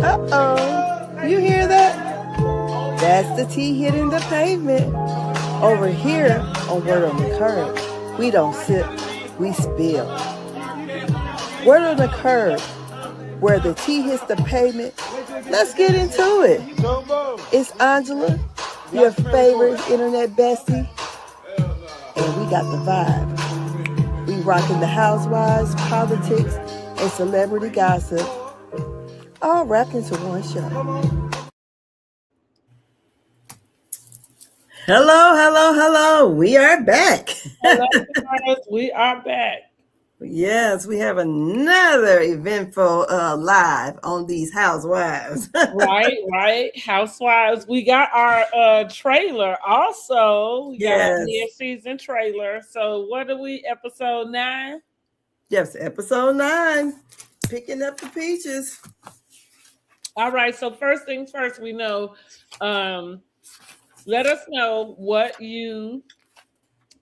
Uh-oh. You hear that? That's the T hitting the pavement. Over here on Word on the Curb, we don't sip, we spill. Word on the Curb, where the T hits the pavement. Let's get into it. It's Angela, your favorite internet bestie, and we got the vibe. We rocking the housewives, politics, and celebrity gossip, all wrapped into one show. Hello. We are back. Hello, guys. We are back. Yes, we have another eventful live on these housewives. Right. Housewives. We got our trailer also. We got our mid-season trailer. So what are we, episode 9? Yes, episode 9. Picking up the peaches. All right, so first things first, we know, let us know what you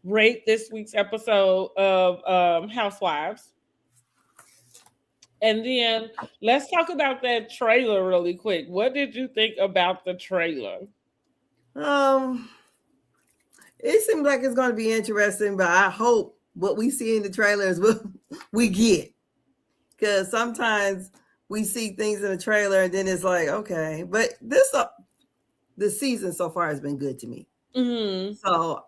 rate this week's episode of Housewives. And then let's talk about that trailer really quick. What did you think about the trailer? It seems like it's going to be interesting, but I hope what we see in the trailer is what we get. Because sometimes we see things in the trailer and then it's like, okay. But this season so far has been good to me. Mm-hmm. So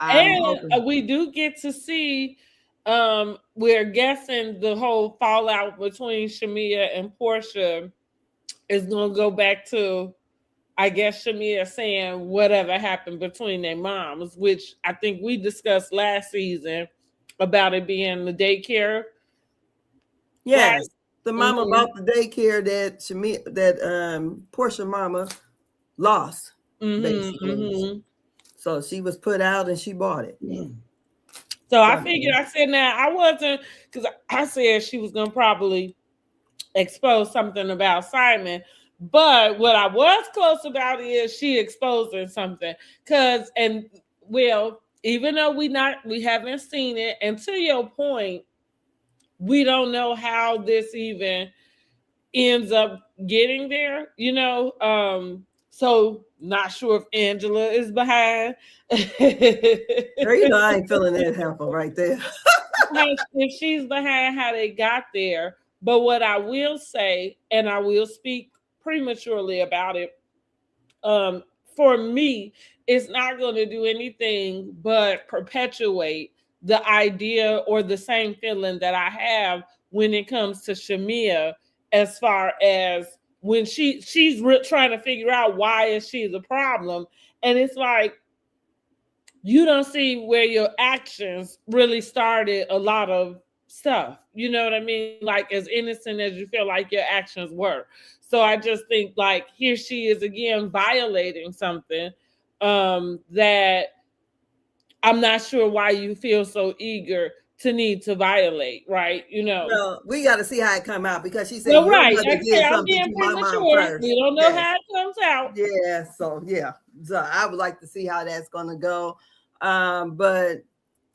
we do get to see, we're guessing the whole fallout between Shamea and Porsha is going to go back to, I guess, Shamea saying whatever happened between their moms, which I think we discussed last season about it being the daycare. Yes, right? The mama bought the daycare that Porsha mama lost, basically. Mm-hmm. So she was put out and she bought it. So I figured, I said, now I wasn't, because I said she was going to probably expose something about Simon. But what I was close about is she exposing something. Even though we haven't seen it, and to your point, we don't know how this even ends up getting there, so not sure if Angela is behind. Girl, I ain't feeling that helpful right there. If she's behind how they got there. But what I will say, and I will speak prematurely about it, for me, it's not going to do anything but perpetuate the idea or the same feeling that I have when it comes to Shamea, as far as when she's trying to figure out why is she the problem. And it's like, you don't see where your actions really started a lot of stuff. You know what I mean? Like, as innocent as you feel like your actions were. So I just think, like, here she is again violating something that I'm not sure why you feel so eager to need to violate, right? Well, we got to see how it come out, because she said, well, right. I'm being premature. We don't know how it comes out. Yeah. So I would like to see how that's going to go. But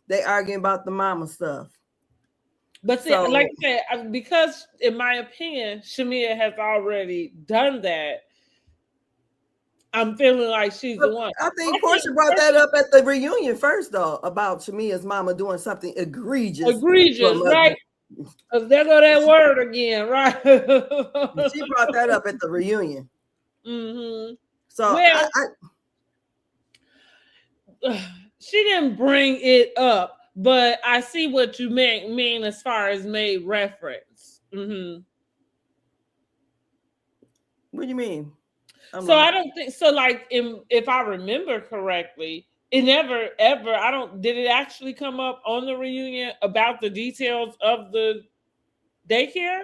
they arguing about the mama stuff. But see, like I said, because in my opinion, Shamea has already done that, I'm feeling like she's the one. I think Porsha brought that up at the reunion first, though, about Shamea's mama doing something egregious. Right? Because there go that word again, right? She brought that up at the reunion. Mm-hmm. So she didn't bring it up, but I see what you mean as far as made reference. Mm-hmm. What do you mean? I don't think so. Like, if I remember correctly, it never ever. Did it actually come up on the reunion about the details of the daycare?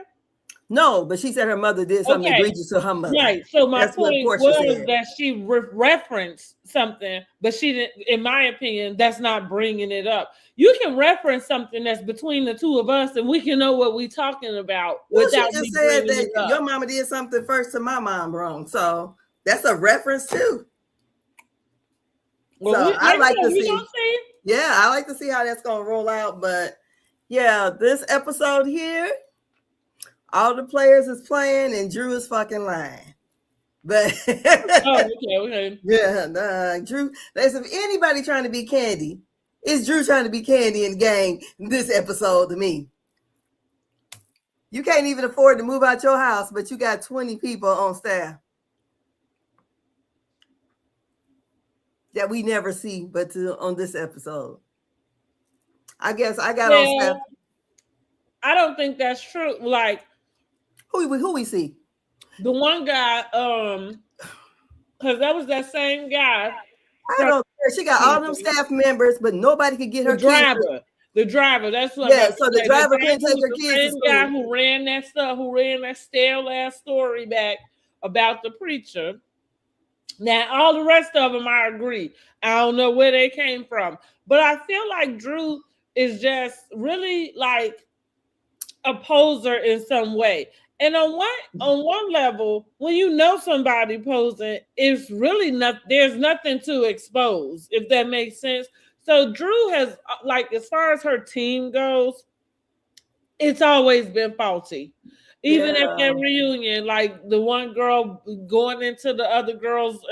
No, but she said her mother did something egregious to her mother. Right. So my point was that she referenced something, but she didn't. In my opinion, that's not bringing it up. You can reference something that's between the two of us, and we can know what we're talking about. Well, she just said that your mama did something first to my mom wrong, so that's a reference too. Well, so I like to see. Yeah, I like to see how that's gonna roll out. But yeah, this episode here, all the players is playing, and Drew is fucking lying. But Oh, okay. yeah, Drew. That's if anybody trying to be Candy, it's Drew trying to be Candy in the gang. This episode to me. You can't even afford to move out your house, but you got 20 people on staff that we never see, but on this episode. I guess I got on staff. I don't think that's true. Like who we see? The one guy, because that was that same guy. I don't care. She got all them staff members, but nobody could get her kids. The driver. That's what. Yeah. So the driver couldn't take her kids to school. The guy who ran that stuff, who ran that stale ass story back about the preacher. Now all the rest of them, I agree. I don't know where they came from, but I feel like Drew is just really like a poser in some way. And on one level, when you know somebody posing, it's really not. There's nothing to expose, if that makes sense. So Drew has, like, as far as her team goes, it's always been faulty. Even at that reunion, like the one girl going into the other girl's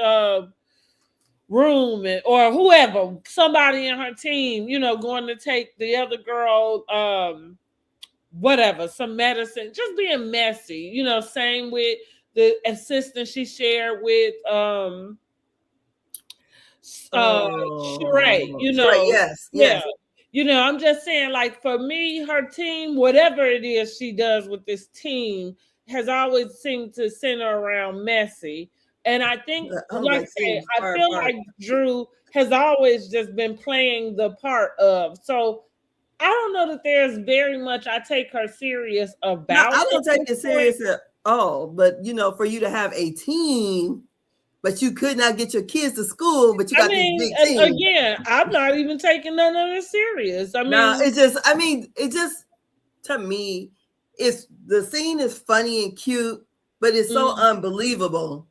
room, or whoever, somebody in her team, going to take the other girl. Whatever, some medicine, just being messy, same with the assistant she shared with Sheree, yes. I'm just saying, like, for me, her team, whatever it is she does with this team, has always seemed to center around messy. And I think, like I say, I feel like Drew has always just been playing the part of. So I don't know that there's very much I take her serious about. No, I don't take it serious at all. But for you to have a team, but you could not get your kids to school, but you got this big team. Again, I'm not even taking none of it serious. It just to me, the scene is funny and cute, but it's so unbelievable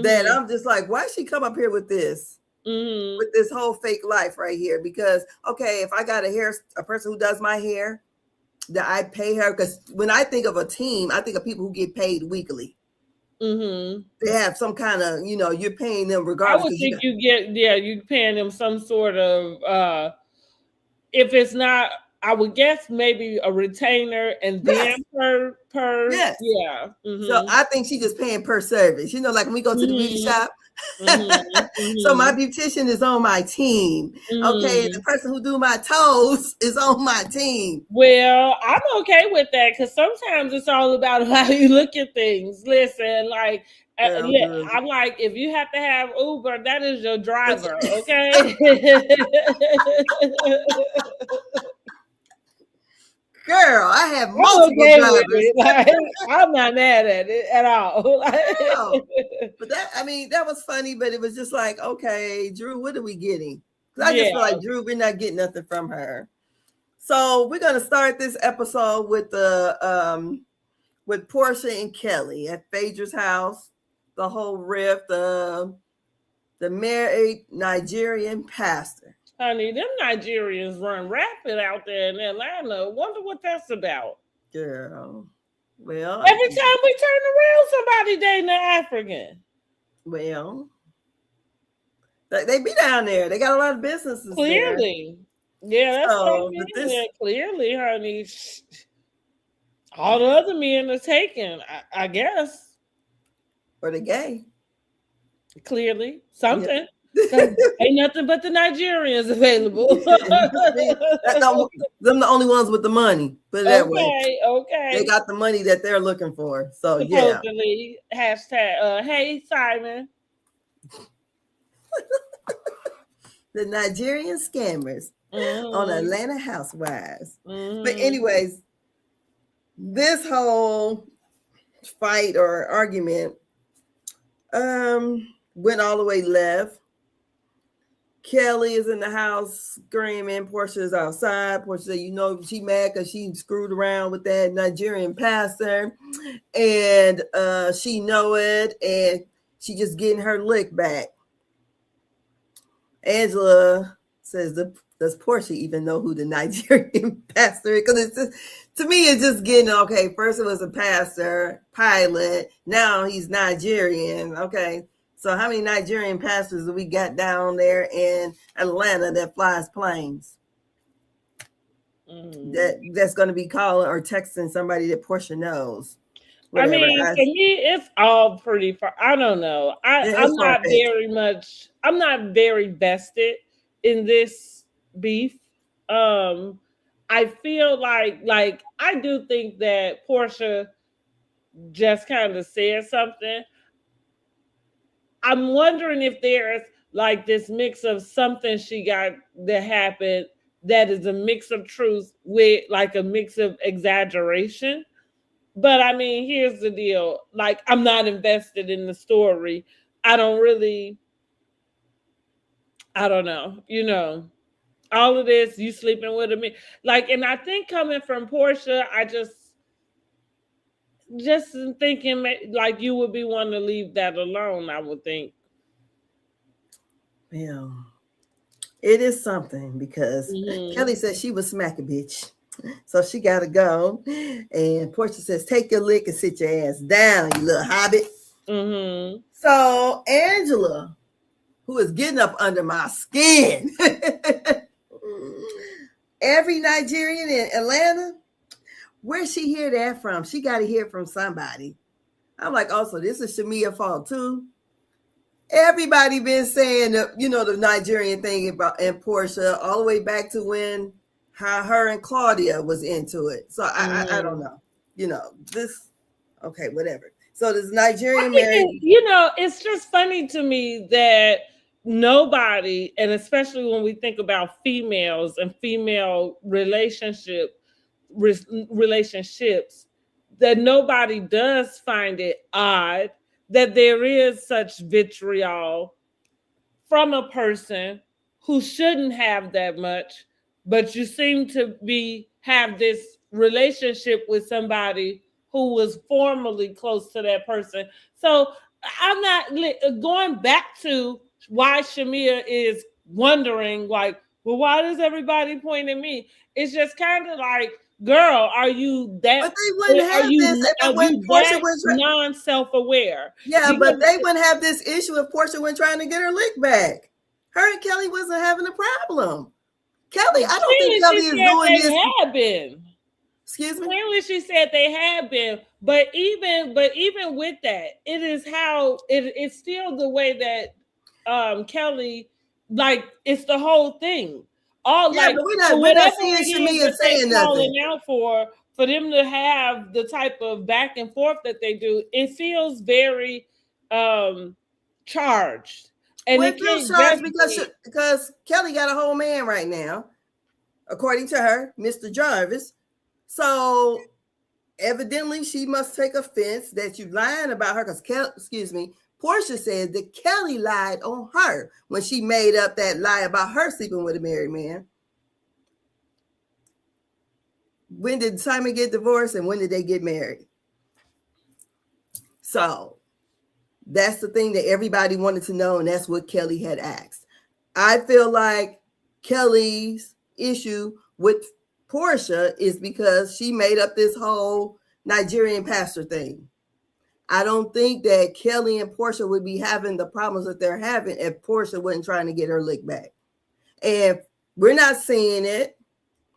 that I'm just like, why she come up here with this? With this whole fake life right here, because okay, if I got a person who does my hair, that I pay her, because when I think of a team, I think of people who get paid weekly. They have some kind of, you're paying them regardless. I would think you're paying them some sort of, if it's not, I would guess maybe a retainer and then per yes. Yeah. So I think she just paying per service. Like when we go to the beauty shop. So my beautician is on my team. Okay, the person who do my toes is on my team. Well, I'm okay with that, because sometimes it's all about how you look at things. Listen, like, I'm like, if you have to have Uber, that is your driver, okay? Girl, I have multiple drivers. Like, I'm not mad at it at all. No. But that was funny, but it was just like, okay, Drew, what are we getting? Because I just feel like, Drew, we're not getting nothing from her. So we're gonna start this episode with with Porsha and Kellie at Phaedra's house. The whole riff, the married Nigerian pastor. Honey, them Nigerians run rapid out there in Atlanta. Wonder what that's about. Girl. Well, every time we turn around, somebody dating an African. Well, they be down there. They got a lot of businesses. Clearly. There. Yeah, that's clearly, honey. All the other men are taken, I guess. Or the gay. Clearly. Something. Yeah. Ain't nothing but the Nigerians available. Them the only ones with the money. Put it that way. Okay. They got the money that they're looking for. So supposedly, hashtag hey Simon. The Nigerian scammers on Atlanta Housewives. But anyways, this whole fight or argument went all the way left. Kellie is in the house screaming. Porsha is outside. Porsha said, she mad because she screwed around with that Nigerian pastor, and she know it, and she just getting her lick back. Angela says the does Porsha even know who the Nigerian pastor is? Because it's just, to me, it's just getting, okay, first it was a pastor, pilot, now he's Nigerian. Okay, so how many Nigerian pastors do we got down there in Atlanta that flies planes? That's going to be calling or texting somebody that Porsha knows. Whatever. I mean, for me, it's all pretty far. I don't know. I'm not very vested in this beef. I feel like I do think that Porsha just kind of said something. I'm wondering if there's like this mix of something she got that happened that is a mix of truth with like a mix of exaggeration. But I mean, here's the deal. Like, I'm not invested in the story. I don't know. All of this, you sleeping with me. Like, and I think coming from Porsha, I just thinking like you would be wanting to leave that alone, I would think. Yeah. It is something because Kelly said she was smack a bitch. So she got to go. And Porsha says, take your lick and sit your ass down, you little hobbit. So Angela, who is getting up under my skin. Every Nigerian in Atlanta, where'd she hear that from? She got to hear from somebody. I'm like, oh, so this is Shamea's fault too? Everybody been saying, the Nigerian thing about and Porsha all the way back to when her and Claudia was into it. So I don't know. Okay, whatever. So this Nigerian marriage. It's just funny to me that nobody, and especially when we think about females and female relationships, that nobody does find it odd that there is such vitriol from a person who shouldn't have that much, but you seem to have this relationship with somebody who was formerly close to that person. So I'm not going back to why Shamea is wondering, like, well, why does everybody point at me? It's just kind of like, girl, are you that? But they wouldn't have this if Porsha was non-self-aware. Yeah, but they wouldn't have this issue if Porsha went trying to get her lick back. Her and Kelly wasn't having a problem. Kelly, I don't think Kelly is doing this. They had been. Excuse me. Clearly, she said they had been, but even with that, it is how it's still the way that Kelly, like, it's the whole thing. But we're not seeing Shamea saying nothing. Out for them to have the type of back and forth that they do, it feels very charged. And it feels charged because Kelly got a whole man right now, according to her, Mr. Jarvis. So evidently she must take offense that you lying about her because Porsha said that Kelly lied on her when she made up that lie about her sleeping with a married man. When did Simon get divorced and when did they get married? So that's the thing that everybody wanted to know, and that's what Kelly had asked. I feel like Kelly's issue with Porsha is because she made up this whole Nigerian pastor thing. I don't think that Kelly and Porsha would be having the problems that they're having if Porsha wasn't trying to get her lick back. And we're not seeing it.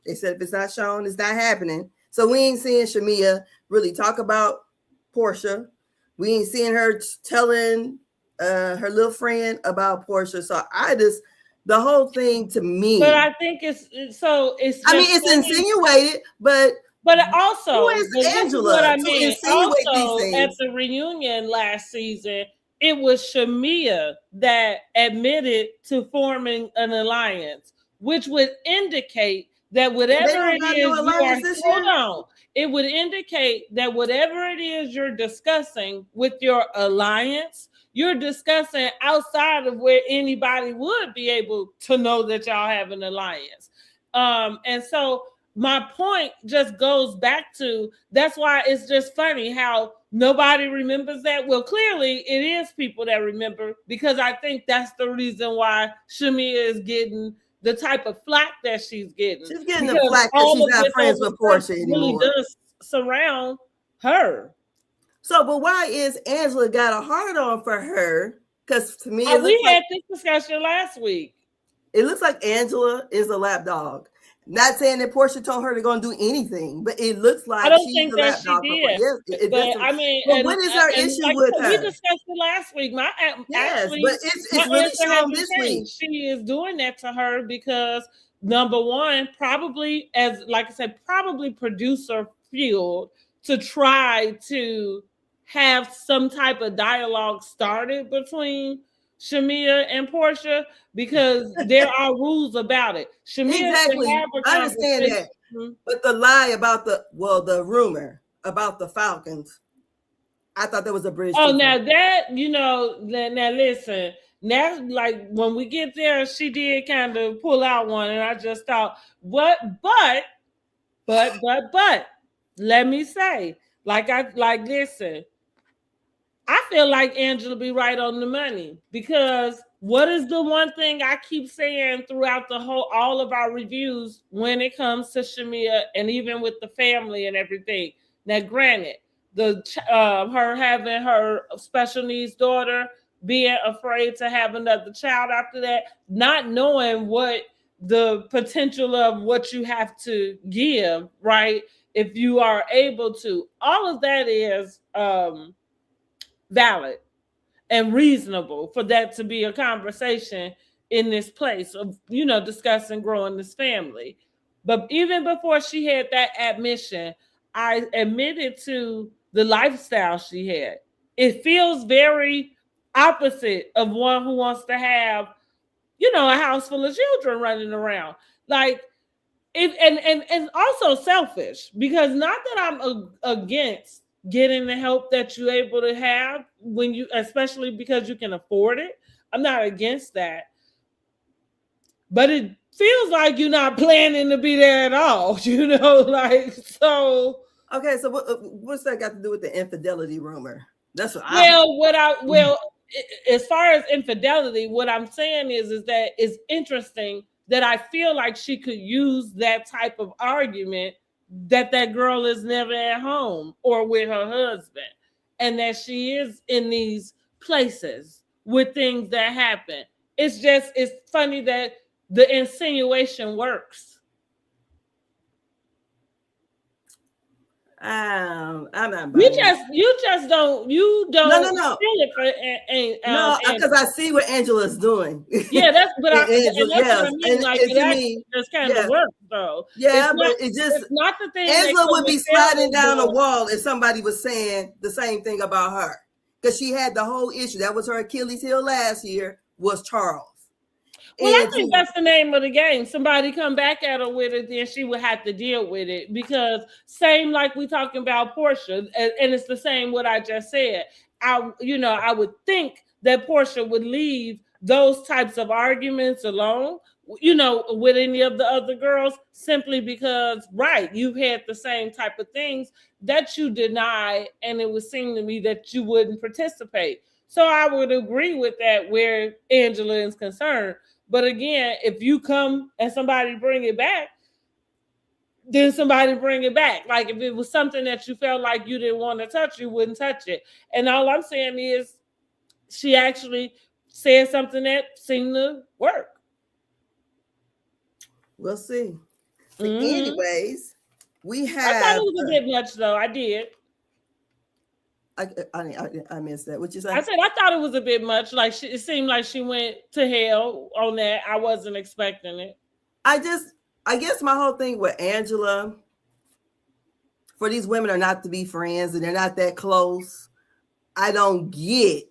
They said if it's not shown, it's not happening. So we ain't seeing Shamea really talk about Porsha. We ain't seeing her telling her little friend about Porsha. So the whole thing to me. But I think it's insinuated, but also, who is Angela? What I mean, also at the reunion last season, it was Shamea that admitted to forming an alliance, which would indicate that whatever it would indicate that whatever it is you're discussing with your alliance, you're discussing outside of where anybody would be able to know that y'all have an alliance. And so my point just goes back to, that's why it's just funny how nobody remembers that. Well, clearly it is people that remember, because I think that's the reason why Shamea is getting the type of flack that she's getting. She's getting the flack that she's not friends with Porsha anymore. Really does surround her. So, but why is Angela got a hard on for her? Because to me, we had this discussion last week. It looks like Angela is a lap dog. Not saying that Porsha told her to go and do anything, but it looks like she's a lap dog. Yes, but I mean, what is her issue with her? We discussed it last week. Actually, but it's really strong this week. She is doing that to her because number one, probably like I said, probably producer fueled to try to have some type of dialogue started between Shamea and Porsha, because there are rules about it. Shamea exactly. I understand that. But the lie about the rumor about the Falcons, I thought that was a bridge. Oh, now that, now listen, now like when we get there, she did kind of pull out one, and I just thought, but let me say, listen, I feel like Angela be right on the money, because what is the one thing I keep saying throughout all of our reviews when it comes to Shamea and even with the family and everything? Now, granted, her having her special needs daughter, being afraid to have another child after that, not knowing what the potential of what you have to give, right? If you are able to, all of that is valid and reasonable for that to be a conversation in this place of, discussing growing this family. But even before she had that admission, I admitted to the lifestyle she had. It feels very opposite of one who wants to have, a house full of children running around. Like, and also selfish, because not that I'm against getting the help that you're able to have especially because you can afford it. I'm not against that. But it feels like you're not planning to be there at all, so. Okay, so what's that got to do with the infidelity rumor? That's what as far as infidelity, what I'm saying is that it's interesting that I feel like she could use that type of argument that girl is never at home or with her husband, and that she is in these places with things that happen. It's funny that the insinuation works. I'm not. You just don't. You don't. No. Feel it for, no, because I see what Angela's doing. Yeah, that's what I mean. Like it just kind of works, though. Yeah, it's not the thing. Angela would be sliding down a wall if somebody was saying the same thing about her, because she had the whole issue. That was her Achilles heel last year. Was Charles. Well, I think that's the name of the game. Somebody come back at her with it, then she would have to deal with it, because same like we talking about Porsha, and it's the same what I just said. I would think that Porsha would leave those types of arguments alone, with any of the other girls, simply because, right, you've had the same type of things that you deny, and it would seem to me that you wouldn't participate. So I would agree with that where Angela is concerned. But again, if you come and somebody bring it back, then somebody bring it back. Like if it was something that you felt like you didn't want to touch, you wouldn't touch it. And all I'm saying is she actually said something that seemed to work. We'll see. Mm-hmm. Anyways, we have... I thought it was a bit much, though. I did. I missed that. What you say? I said I thought it was a bit much. Like it seemed like she went to hell on that. I wasn't expecting it. I guess my whole thing with Angela, for these women are not to be friends and they're not that close. I don't get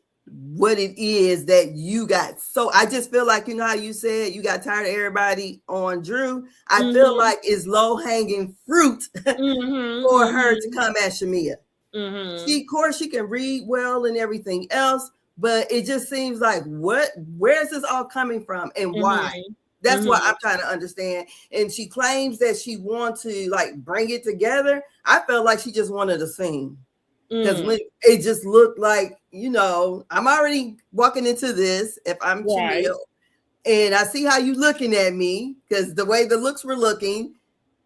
what it is that you got. So I just feel like, how you said you got tired of everybody on Drew. I feel like it's low hanging fruit for her to come at Shamea. Mm-hmm. Of course, she can read well and everything else, but it just seems like where's this all coming from and why? That's what I'm trying to understand. And she claims that she wants to bring it together. I felt like she just wanted to sing, because when it just looked like, I'm already walking into this. If I'm Shamea, And I see how you looking at me because the way the looks were looking,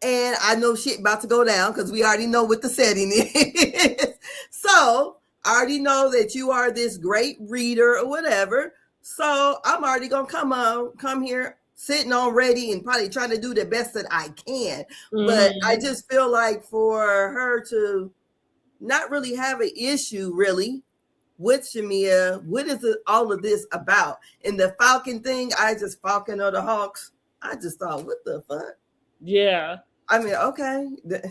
and I know shit about to go down because we already know what the setting is. So I already know that you are this great reader or whatever. So I'm already gonna come here sitting on ready and probably trying to do the best that I can. But I just feel like for her to not really have an issue really with Shamea, what is all of this about? And the Falcon thing, Falcon or the Hawks, I just thought, what the fuck? Yeah. I mean, okay.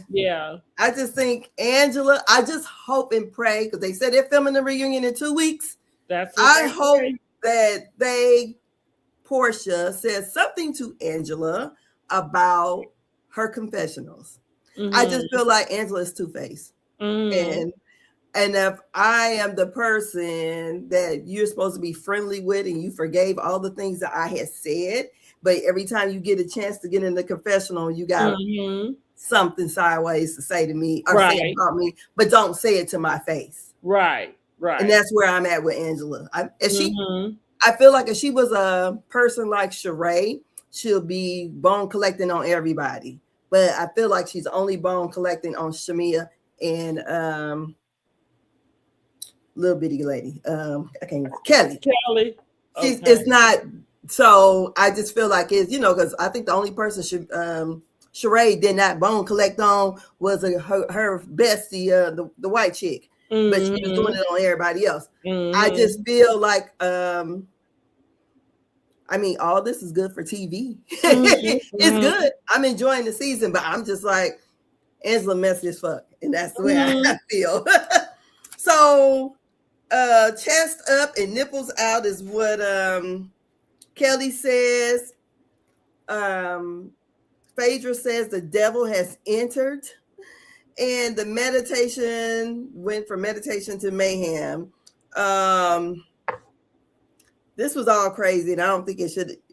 Yeah. I just think Angela, I just hope and pray, because they said they're filming the reunion in 2 weeks. I hope that Porsha says something to Angela about her confessionals. I just feel like Angela is two-faced. And if I am the person that you're supposed to be friendly with and you forgave all the things that I had said, but every time you get a chance to get in the confessional, you got something sideways to say to me or say about me, but don't say it to my face. Right. And that's where I'm at with Angela. I feel like if she was a person like Sheree, she'll be bone collecting on everybody. But I feel like she's only bone collecting on Shamea and little bitty lady. I can't Kellie. She's it's not. So I just feel like it's, because I think the only person Sheree did not bone collect on was her bestie, the white chick. But she was doing it on everybody else. I just feel like I mean, all this is good for TV. It's good. I'm enjoying the season, but I'm just like, Angela messy as fuck. And that's the way I feel. So chest up and nipples out is what Kellie says. Phaedra says the devil has entered. And the meditation went from meditation to mayhem. This was all crazy, and I don't think it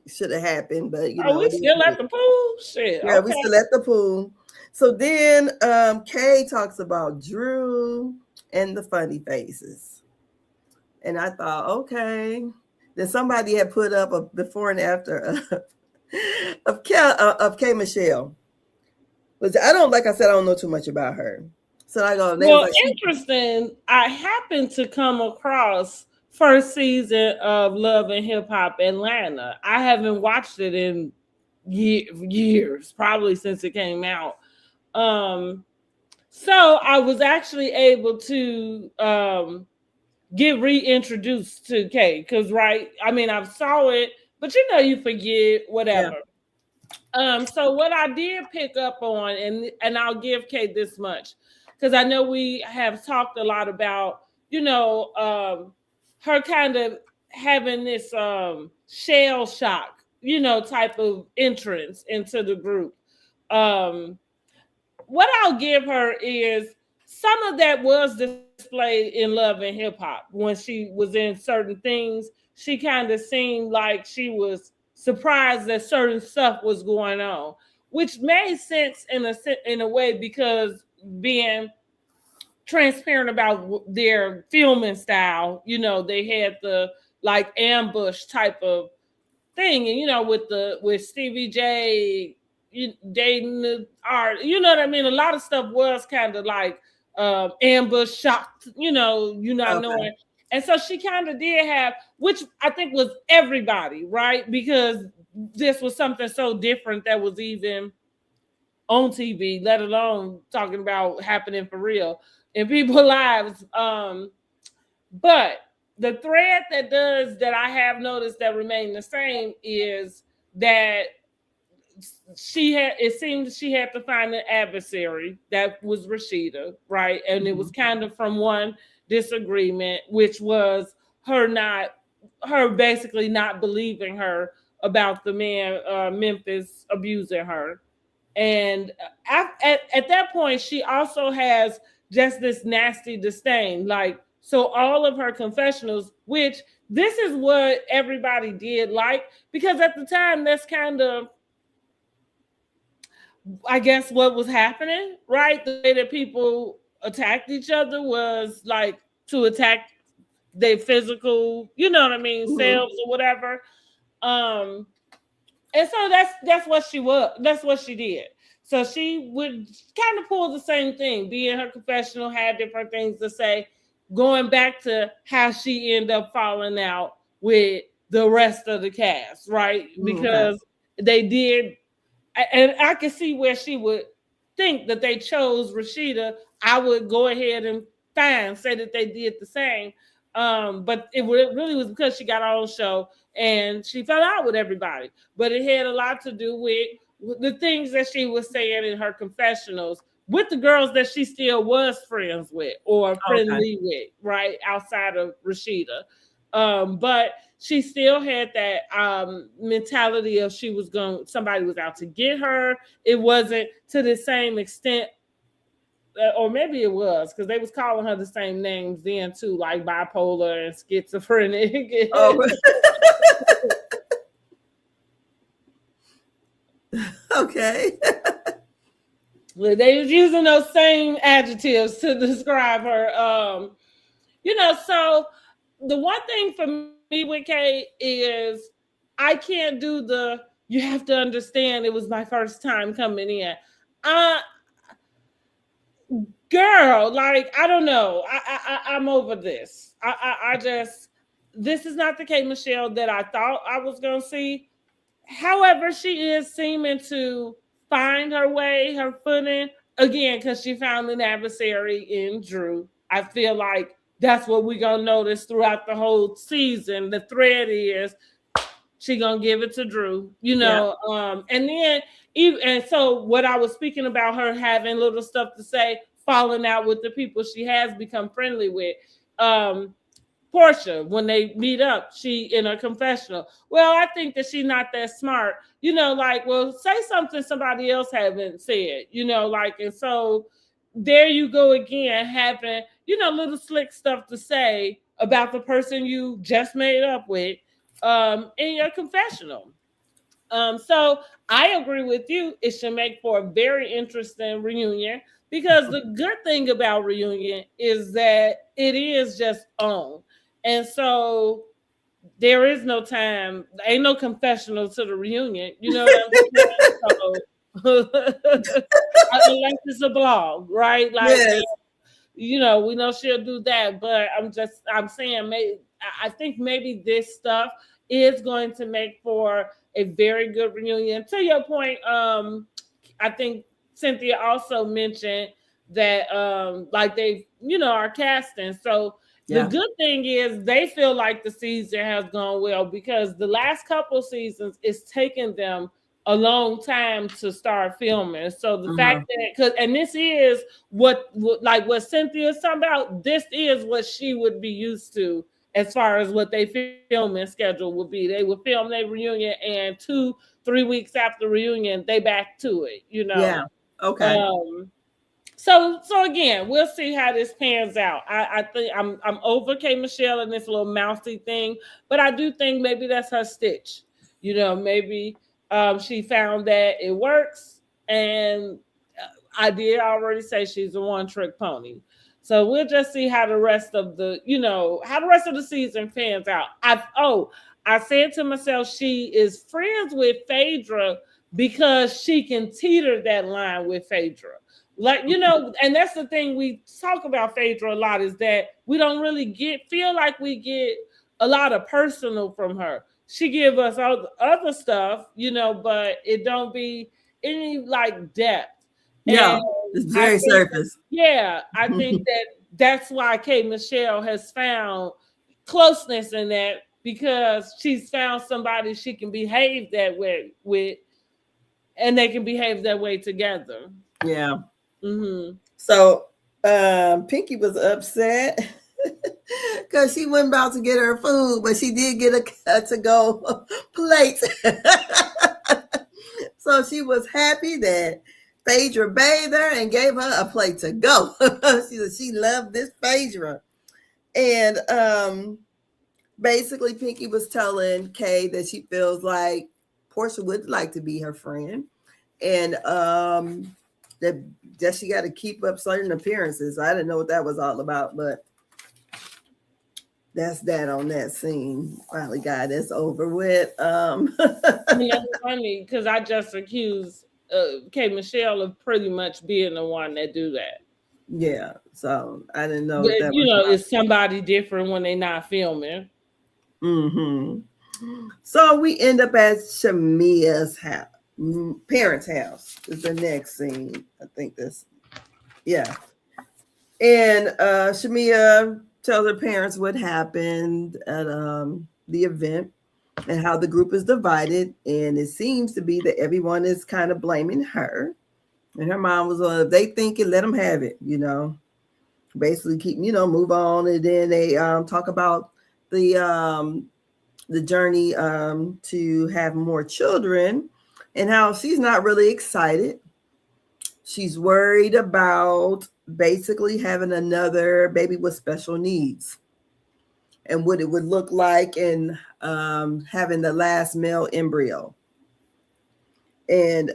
should have happened. But we still at the pool. Shit. Yeah, we still at the pool. So then Kay talks about Drew and the funny faces, and I thought, okay. Then somebody had put up a before and after of K Michelle. Which I don't know too much about her. So I go, well, interesting. I happened to come across first season of Love and Hip Hop Atlanta. I haven't watched it in years, probably since it came out. So I was actually able to get reintroduced to Kay because, I saw it, but you forget whatever. Yeah. So what I did pick up on, and I'll give Kate this much, because I know we have talked a lot about, her kind of having this shell shock, type of entrance into the group. What I'll give her is some of that was displayed in Love and Hip Hop. When she was in certain things, she kind of seemed like she was surprised that certain stuff was going on, which made sense in a way, because being transparent about their filming style, they had the ambush type of thing, and with Stevie J dating the art, a lot of stuff was kind of like ambush shocked, not knowing. And so she kind of did have, which I think was everybody, right? Because this was something so different that was even on TV, let alone talking about happening for real in people's lives. But the thread that I have noticed that remained the same is that it seemed she had to find an adversary. That was Rashida, right? And it was kind of from one disagreement, which was her basically not believing her about the man Memphis abusing her. And at that point, she also has just this nasty disdain. So all of her confessionals, which this is what everybody did because at the time, that's kind of, I guess, what was happening, right? The way that people attacked each other was to attack their physical, selves or whatever. And so that's what she was. That's what she did. So she would kind of pull the same thing, be in her confessional, had different things to say, going back to how she ended up falling out with the rest of the cast, right? Because they did, and I can see where she would think that they chose Rashida. I would go ahead and say that they did the same. But it really was because she got her own show and she fell out with everybody. But it had a lot to do with the things that she was saying in her confessionals with the girls that she still was friends with or friendly with, right, outside of Rashida. But she still had that mentality of somebody was out to get her. It wasn't to the same extent, or maybe it was, because they was calling her the same names then too, like bipolar and schizophrenic. Oh. Okay. They was using those same adjectives to describe her. So the one thing for me with Kay is I can't do you have to understand it was my first time coming in. Girl, like, I don't know. I'm over this. I just, this is not the K Michelle that I thought I was going to see. However, she is seeming to find her way, her footing, again, because she found an adversary in Drew. I feel like that's what we're going to notice throughout the whole season. The thread is she going to give it to Drew, and then, and so what I was speaking about her having little stuff to say, falling out with the people she has become friendly with. Porsha, when they meet up, she in a confessional. Well, I think that she's not that smart. Say something somebody else haven't said, and so there you go again, having, little slick stuff to say about the person you just made up with in your confessional. So I agree with you. It should make for a very interesting reunion, because the good thing about reunion is that it is just on. And so there is no time, ain't no confessional to the reunion. You know what I'm saying? So, unless it's a blog, right? Like, yes. We know she'll do that, but I'm saying I think maybe this stuff is going to make for a very good reunion. To your point, I think Cynthia also mentioned that they are casting. So the good thing is they feel like the season has gone well, because the last couple seasons it's taken them a long time to start filming. So the fact that, and this is what Cynthia's talking about, this is what she would be used to as far as what they filming schedule would be. They would film their reunion, and 2-3 weeks after reunion, they back to it, Yeah. Okay. So again, we'll see how this pans out. I think I'm over K Michelle and this little mousy thing, but I do think maybe that's her stitch. Maybe she found that it works, and I did already say she's a one-trick pony. So we'll just see how the rest of the season pans out. I said to myself, she is friends with Phaedra because she can teeter that line with Phaedra. And that's the thing we talk about Phaedra a lot, is that we don't really feel like we get a lot of personal from her. She give us all the other stuff, but it don't be any depth. Yeah, it's very surface. I think that's why K Michelle has found closeness in that, because she's found somebody she can behave that way with, and they can behave that way together. Yeah. Mm-hmm. So Pinky was upset because she wasn't about to get her food, but she did get a to-go plate. So she was happy that Phaedra bathed her and gave her a plate to go. She loved this Phaedra. And basically Pinky was telling Kay that she feels like Porsha would like to be her friend. And that she got to keep up certain appearances. I didn't know what that was all about, but that's that on that scene. Finally got this over with. And that's funny because I just accused K Michelle of pretty much being the one that do that. Yeah, so I didn't know But if that you was know, not. it's somebody different when they not filming. Mm-hmm. So we end up at Shamea's house, parents' house is the next scene. I think this, yeah. And Shamea tells her parents what happened at the event and how the group is divided. And it seems to be that everyone is kind of blaming her. And her mom was, if they think it, let them have it, basically keep, move on. And then they talk about the journey to have more children and how she's not really excited. She's worried about basically having another baby with special needs and what it would look like and having the last male embryo. And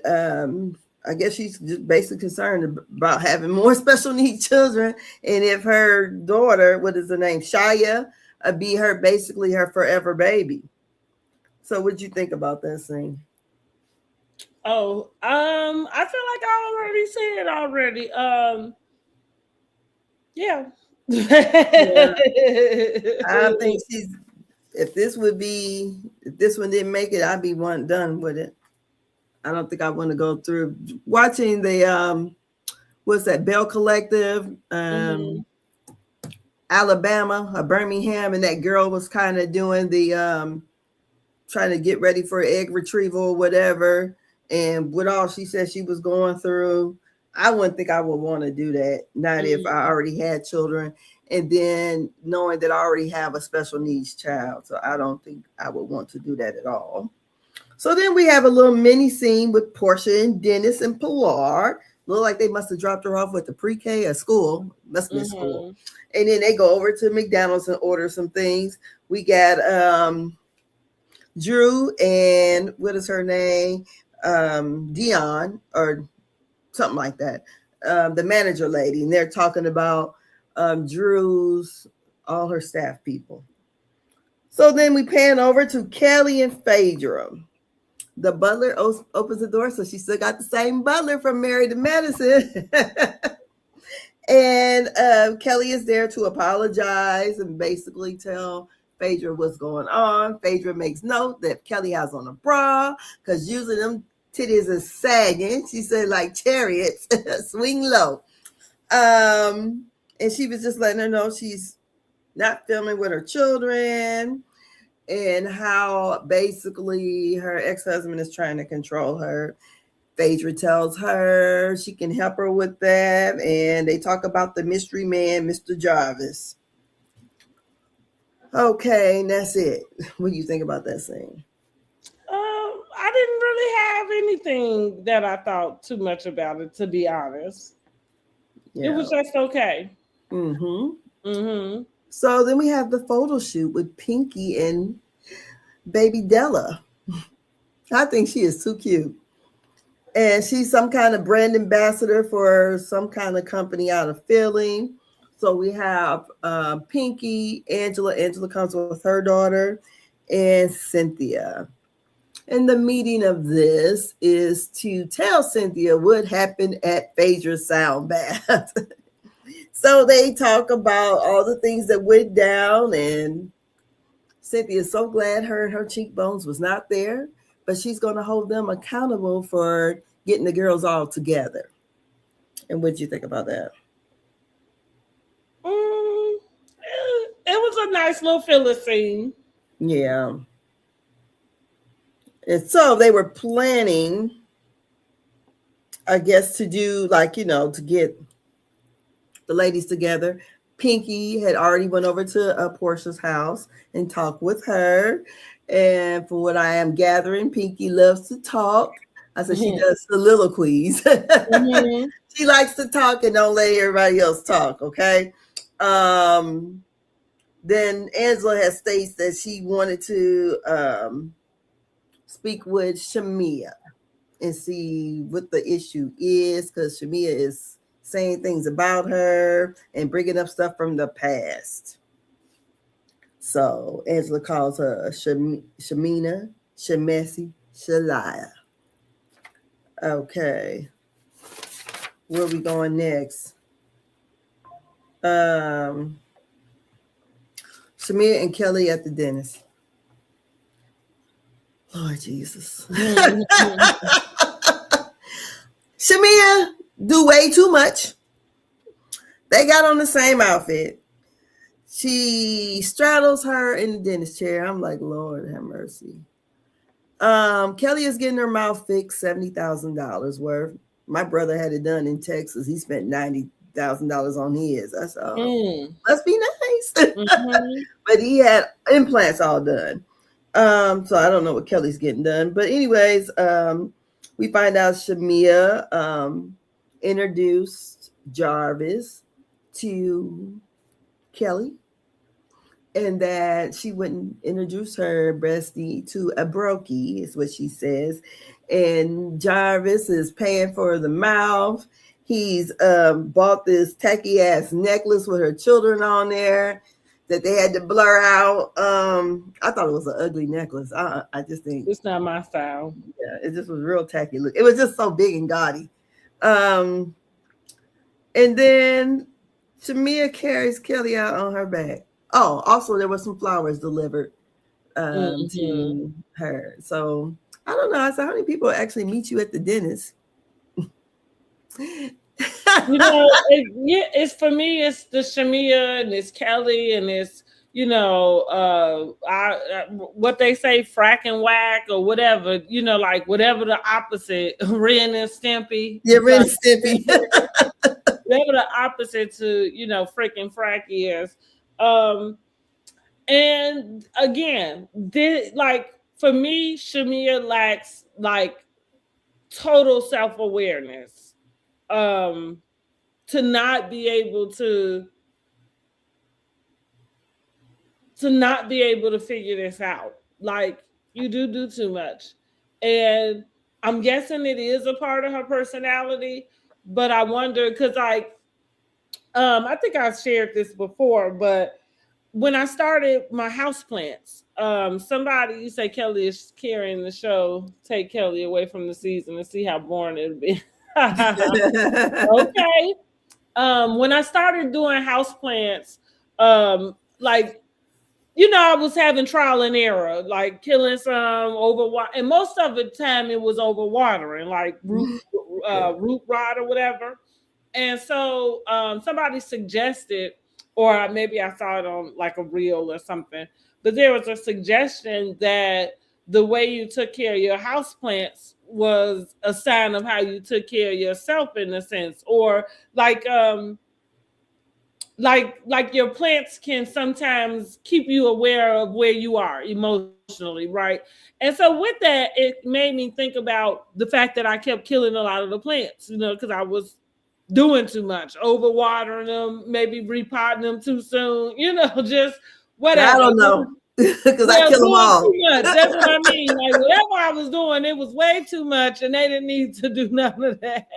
I guess she's just basically concerned about having more special needs children. And if her daughter, what is the name, Shia, be basically her forever baby. So what'd you think about that scene? Oh, I feel like I already said already. Yeah. Yeah, I think if this one didn't make it, I'd be done with it. I don't think I want to go through watching the what's that, Bell Collective, Mhm. Alabama, Birmingham, and that girl was kind of doing the trying to get ready for egg retrieval, whatever. And with all she said she was going through, I wouldn't think I would want to do that. Not if I already had children. And then knowing that I already have a special needs child. So I don't think I would want to do that at all. So then we have a little mini scene with Porsha and Dennis and Pilar. Look like they must have dropped her off with the pre-K at school. Must be school. And then they go over to McDonald's and order some things. We got Drew and what is her name? Dion or something like that. The manager lady. And they're talking about Drew's, all her staff people. So then we pan over to Kellie and Phaedra. The butler opens the door, so she still got the same butler from Married to Medicine. And Kellie is there to apologize and basically tell Phaedra what's going on. Phaedra makes note that Kellie has on a bra because usually them titties are sagging. She said like chariots, swing low. And she was just letting her know she's not filming with her children and how basically her ex-husband is trying to control her. Phaedra tells her she can help her with that, and they talk about the mystery man, Mr. Jarvis. Okay, and that's it. What do you think about that scene? I didn't really have anything that I thought too much about it, to be honest. Yeah. It was just okay. So then we have the photo shoot with Pinky and baby Della. I think she is too cute. And she's some kind of brand ambassador for some kind of company out of Philly. So we have Pinky, Angela. Angela comes with her daughter, and Cynthia. And the meaning of this is to tell Cynthia what happened at Phaedra's sound bath. So they talk about all the things that went down, and Cynthia's so glad her and her cheekbones was not there, but she's going to hold them accountable for getting the girls all together. And what do you think about that? It was a nice little filler scene. Yeah. And so they were planning, I guess, to do like, to get the ladies together. Pinky had already went over to Porsha's house and talked with her. And from what I am gathering, Pinky loves to talk. I said she does soliloquies. She likes to talk and don't let everybody else talk, okay? Then Angela has states that she wanted to speak with Shamea and see what the issue is, because Shamea is saying things about her and bringing up stuff from the past. So Angela calls her Shamina, Shemesi, Shalaya. Okay, where we going next? Um, Shamea and Kellie at the dentist. Lord Jesus. Shamea do way too much. They got on the same outfit. She straddles her in the dentist chair. I'm like, Lord have mercy. Kellie is getting her mouth fixed, $70,000 worth. My brother had it done in Texas. He spent $90,000 on his. I said, must be nice. But he had implants all done. So I don't know what Kelly's getting done. But anyways, we find out Shamea introduced Jarvis to Kellie, and that she wouldn't introduce her bestie to a brokey, is what she says. And Jarvis is paying for the mouth. He's bought this tacky ass necklace with her children on there that they had to blur out. I thought it was an ugly necklace. I just think it's not my style. Yeah, it just was real tacky look. It was just so big and gaudy. And then Shamea carries Kellie out on her back. Oh, also there were some flowers delivered to her. So I don't know. I said, how many people actually meet you at the dentist? It's for me. It's the Shamea and it's Kellie and it's what they say, frack and whack or whatever. Like whatever the opposite, Ren and Stimpy. Yeah, Ren and Stimpy. Whatever the opposite to freaking frack is. And again, for me, Shamea lacks like total self-awareness. To not be able to figure this out. Like, you do too much. And I'm guessing it is a part of her personality, but I wonder, because I think I've shared this before, but when I started my houseplants, somebody, you say Kellie is carrying the show, take Kellie away from the season and see how boring it'll be. Okay. When I started doing houseplants, I was having trial and error, like killing some overwater, and most of the time it was overwatering, like root rot or whatever. And so somebody suggested, or maybe I saw it on like a reel or something, but there was a suggestion that the way you took care of your houseplants was a sign of how you took care of yourself, in a sense, or like your plants can sometimes keep you aware of where you are emotionally, right? And so with that, it made me think about the fact that I kept killing a lot of the plants, because I was doing too much, overwatering them, maybe repotting them too soon, just whatever. I don't know. Because I kill them all. Too much. That's what I mean. Like whatever I was doing, it was way too much, and they didn't need to do none of that.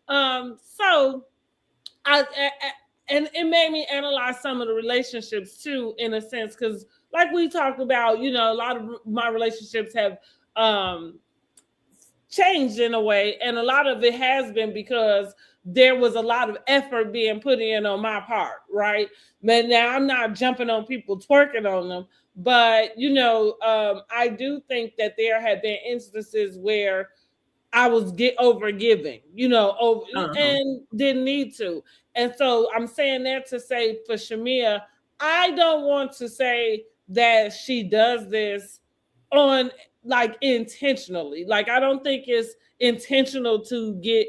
So and it made me analyze some of the relationships too, in a sense, because like we talked about, a lot of my relationships have changed in a way, and a lot of it has been because there was a lot of effort being put in on my part, right? But now I'm not jumping on people, twerking on them, but I do think that there have been instances where I was over giving, and didn't need to. And so I'm saying that to say, for Shamea, I don't want to say that she does this on like intentionally. Like, I don't think it's intentional to get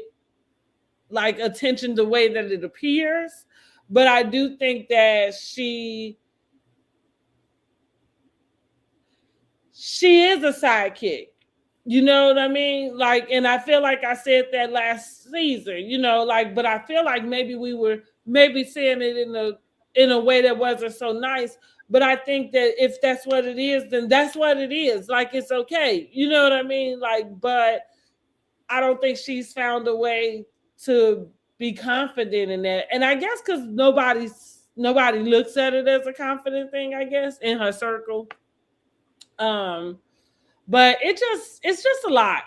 like attention the way that it appears, but I do think that she is a sidekick. You know what I mean? Like, and I feel like I said that last season, but I feel like maybe we were saying it in a way that wasn't so nice. But I think that if that's what it is, then that's what it is. Like, it's okay. You know what I mean? Like, but I don't think she's found a way to be confident in that. And I guess because nobody's nobody looks at it as a confident thing, I guess, in her circle. But it's just a lot.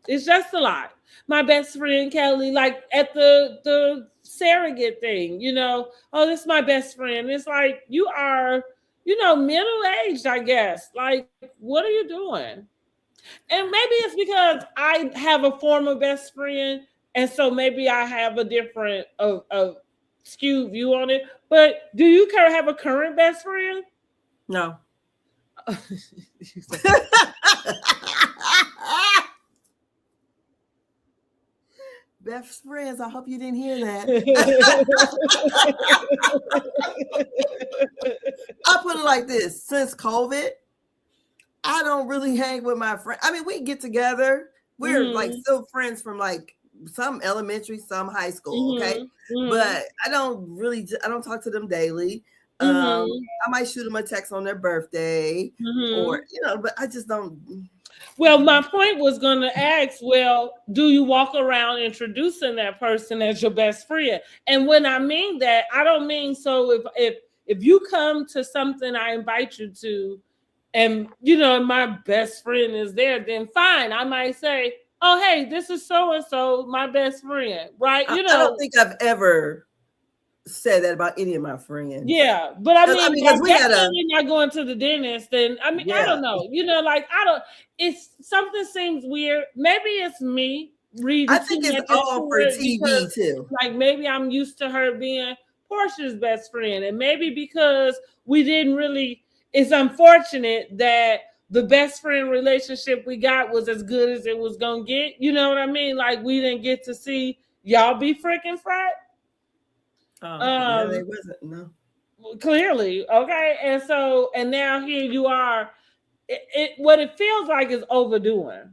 It's just a lot. My best friend Kelly, like at the surrogate thing, oh, this is my best friend. It's like you are, middle aged, I guess. Like, what are you doing? And maybe it's because I have a former best friend, and so maybe I have a different skewed view on it. But do you have a current best friend? No. Best friends, I hope you didn't hear that. I'll put it like this. Since COVID, I don't really hang with my friends. I mean, we get together. We're like still friends from like some elementary, some high school, okay? But I don't talk to them daily. I might shoot them a text on their birthday or, but I just don't. Well, my point was going to ask, well, do you walk around introducing that person as your best friend? And when I mean that, I don't mean so if you come to something I invite you to and, my best friend is there, then fine. I might say, oh, hey, this is so-and-so, my best friend, right? I don't think I've ever said that about any of my friends. Yeah, but I mean because we not going to the dentist, and I mean, I don't know. It's something seems weird. Maybe it's me reading. I think it's all for TV too. Like maybe I'm used to her being Porsha's best friend, and maybe because we didn't really. It's unfortunate that the best friend relationship we got was as good as it was gonna get. You know what I mean? Like we didn't get to see y'all be freaking fried. No, they wasn't. No, clearly, okay, and now here you are. What it feels like is overdoing.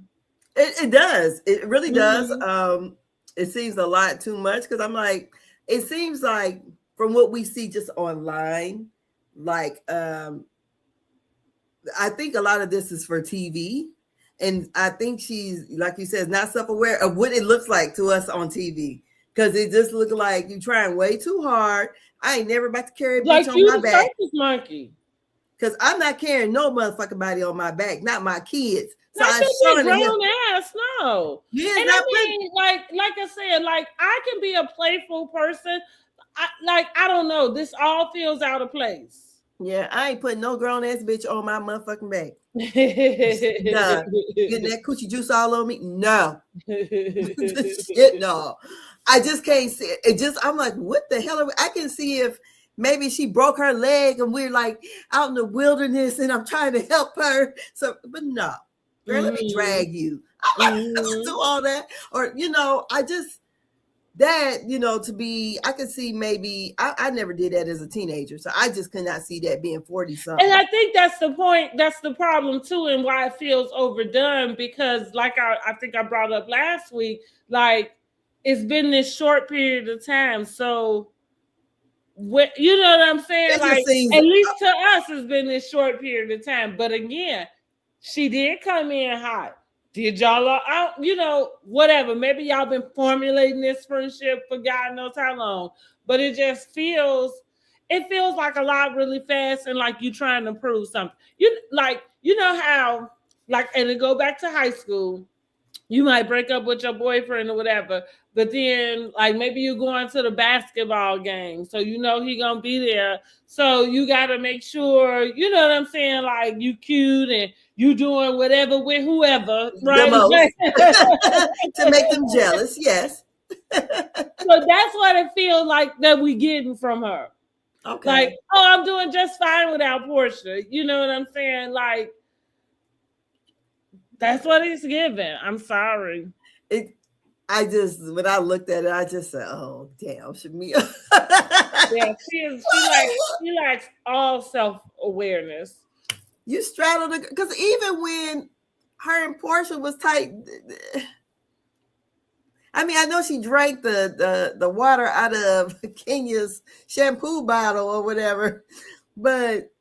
It does. It really does. It seems a lot too much because I'm like, it seems like from what we see just online, like I think a lot of this is for TV, and I think she's like you said, not self-aware of what it looks like to us on TV. Because it just looked like you trying way too hard. I ain't never about to carry a bitch on my back. Circus monkey. Because I'm not carrying no motherfucking body on my back, not my kids. So I'm showing grown ass, no. Yeah, and I mean, like I said, like I can be a playful person. I don't know. This all feels out of place. Yeah, I ain't putting no grown ass bitch on my motherfucking back. Nah. Getting that coochie juice all over me? No. Shit, no. I just can't see it. I'm like, what the hell? I can see if maybe she broke her leg and we're like out in the wilderness and I'm trying to help her. So, but no, girl, let me drag you. I'm not gonna do all that. Or, I just, that, to be, I could see maybe, I never did that as a teenager. So I just could not see that being 40 something. And I think that's the point. That's the problem too. And why it feels overdone because like I think I brought up last week, like, it's been this short period of time. So, you know what I'm saying? Like, at least to us, it's been this short period of time. But again, she did come in hot. Did y'all, whatever. Maybe y'all been formulating this friendship for God knows how long. But it just feels like a lot really fast and like you trying to prove something. How, like, and to go back to high school, you might break up with your boyfriend or whatever, but then like maybe you're going to the basketball game, so he gonna be there. So you gotta make sure, you know what I'm saying, like you cute and you doing whatever with whoever, right? To make them jealous, yes. So that's what it feels like that we getting from her. Okay. Like, oh, I'm doing just fine without Porsha. You know what I'm saying? Like, that's what it's given. I'm sorry. When I looked at it, I just said, "Oh, damn, Shamea." Yeah, she lacks all self-awareness. You straddled it because even when her and Porsha was tight, I mean, I know she drank the water out of Kenya's shampoo bottle or whatever, but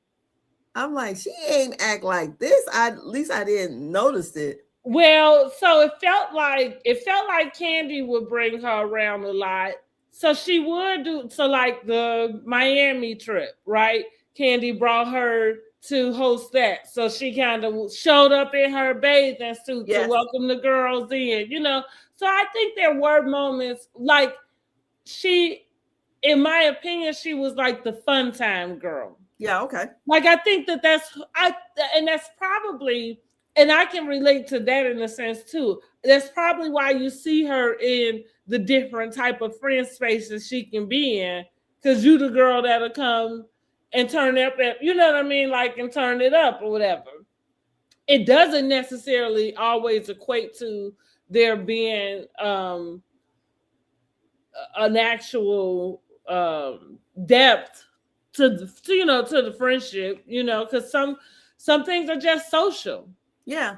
I'm like, she ain't act like this. At least I didn't notice it. Well, so it felt like Candy would bring her around a lot. So she would do so like the Miami trip, right? Candy brought her to host that. So she kind of showed up in her bathing suit to Yes. welcome the girls in, you know. So I think there were moments like she, in my opinion, she was like the fun time girl. Yeah, okay. Like I think and that's probably, and I can relate to that in a sense too. That's probably why you see her in the different type of friend spaces she can be in, because you the girl that'll come and turn up at, you know what I mean, like, and turn it up or whatever. It doesn't necessarily always equate to there being an actual depth to the, you know, to the friendship, you know, because some things are just social. Yeah.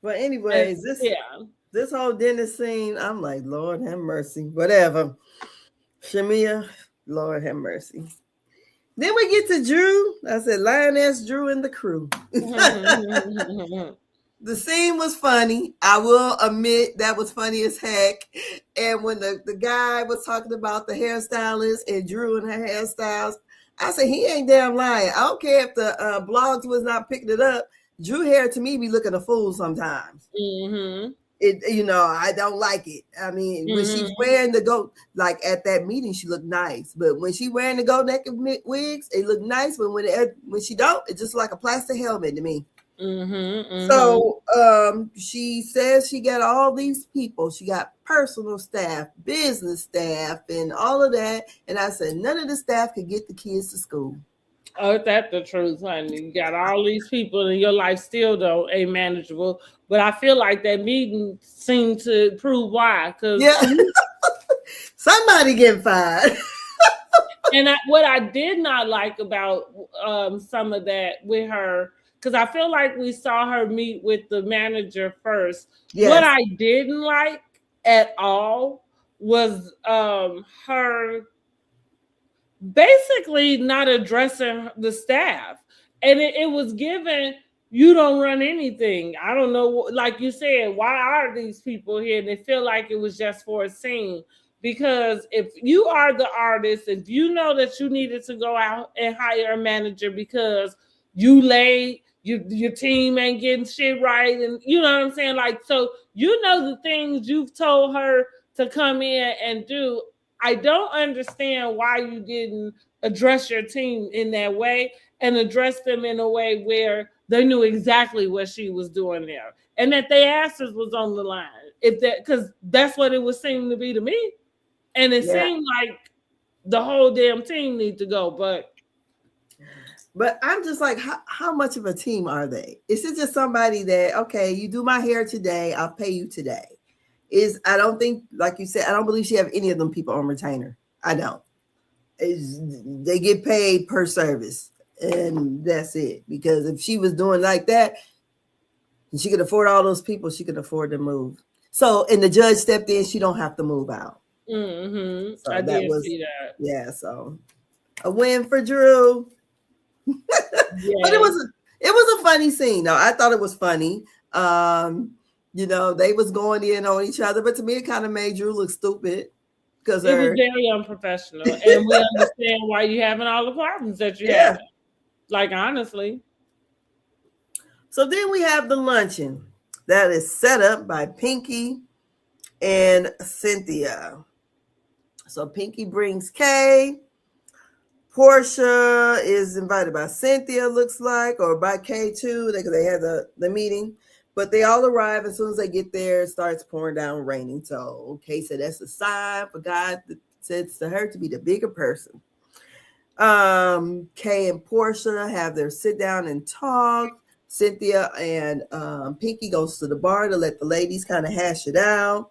But anyways, yeah, this whole dinner scene, I'm like, Lord have mercy. Whatever. Shamea, Lord have mercy. Then we get to Drew. I said, Lioness Drew and the crew. The scene was funny. I will admit that was funny as heck. And when the guy was talking about the hairstylist and Drew and her hairstyles, I said, he ain't damn lying. I don't care if the blogs was not picking it up. Drew hair to me be looking a fool sometimes. Mm-hmm. It, you know, I don't like it. I mean, when she's wearing the goat, like at that meeting, she looked nice. But when she wearing the goat naked wigs, it looked nice. But when she don't, it's just like a plastic helmet to me. So she says she got all these people. She got personal staff, business staff, and all of that. And I said, none of the staff could get the kids to school. Oh, that's the truth, honey. You got all these people and your life still ain't manageable. But I feel like that meeting seemed to prove why. Cause somebody getting fired. And what I did not like about some of that with her, because I feel like we saw her meet with the manager first. Yes. What I didn't like at all was her basically not addressing the staff. And it was given, you don't run anything. I don't know, like you said, why are these people here? And they feel like it was just for a scene. Because if you are the artist, if you know that you needed to go out and hire a manager because you late, your team ain't getting shit right, and you know what I'm saying? Like, so you know the things you've told her to come in and do. I don't understand why you didn't address your team in that way and address them in a way where they knew exactly what she was doing there and that their asses was on the line. If that, because that's what it would seem to be to me. And it seemed like the whole damn team need to go, but I'm just like, how much of a team are they? Is it just somebody that, okay, you do my hair today, I'll pay you today? I don't think, like you said, I don't believe she have any of them people on retainer. I don't. They get paid per service, and that's it. Because if she was doing like that, and she could afford all those people, she could afford to move. So, and the judge stepped in, she don't have to move out. So I did see that. Yeah, so a win for Drew. But it was a funny scene. though. I thought it was funny. You know, they was going in on each other, but to me, it kind of made Drew look stupid because it was very unprofessional, and we understand why you having all the problems that you have. Like, honestly. So then we have the luncheon that is set up by Pinky and Cynthia. So Pinky brings K. Porsha is invited by Cynthia, looks like, or by K too, because they had the meeting. But they all arrive. As soon as they get there, it starts pouring down, raining. So Kay said that's a sign for God that says to her to be the bigger person. Kay and Porsha have their sit down and talk. Cynthia and Pinky goes to the bar to let the ladies kind of hash it out.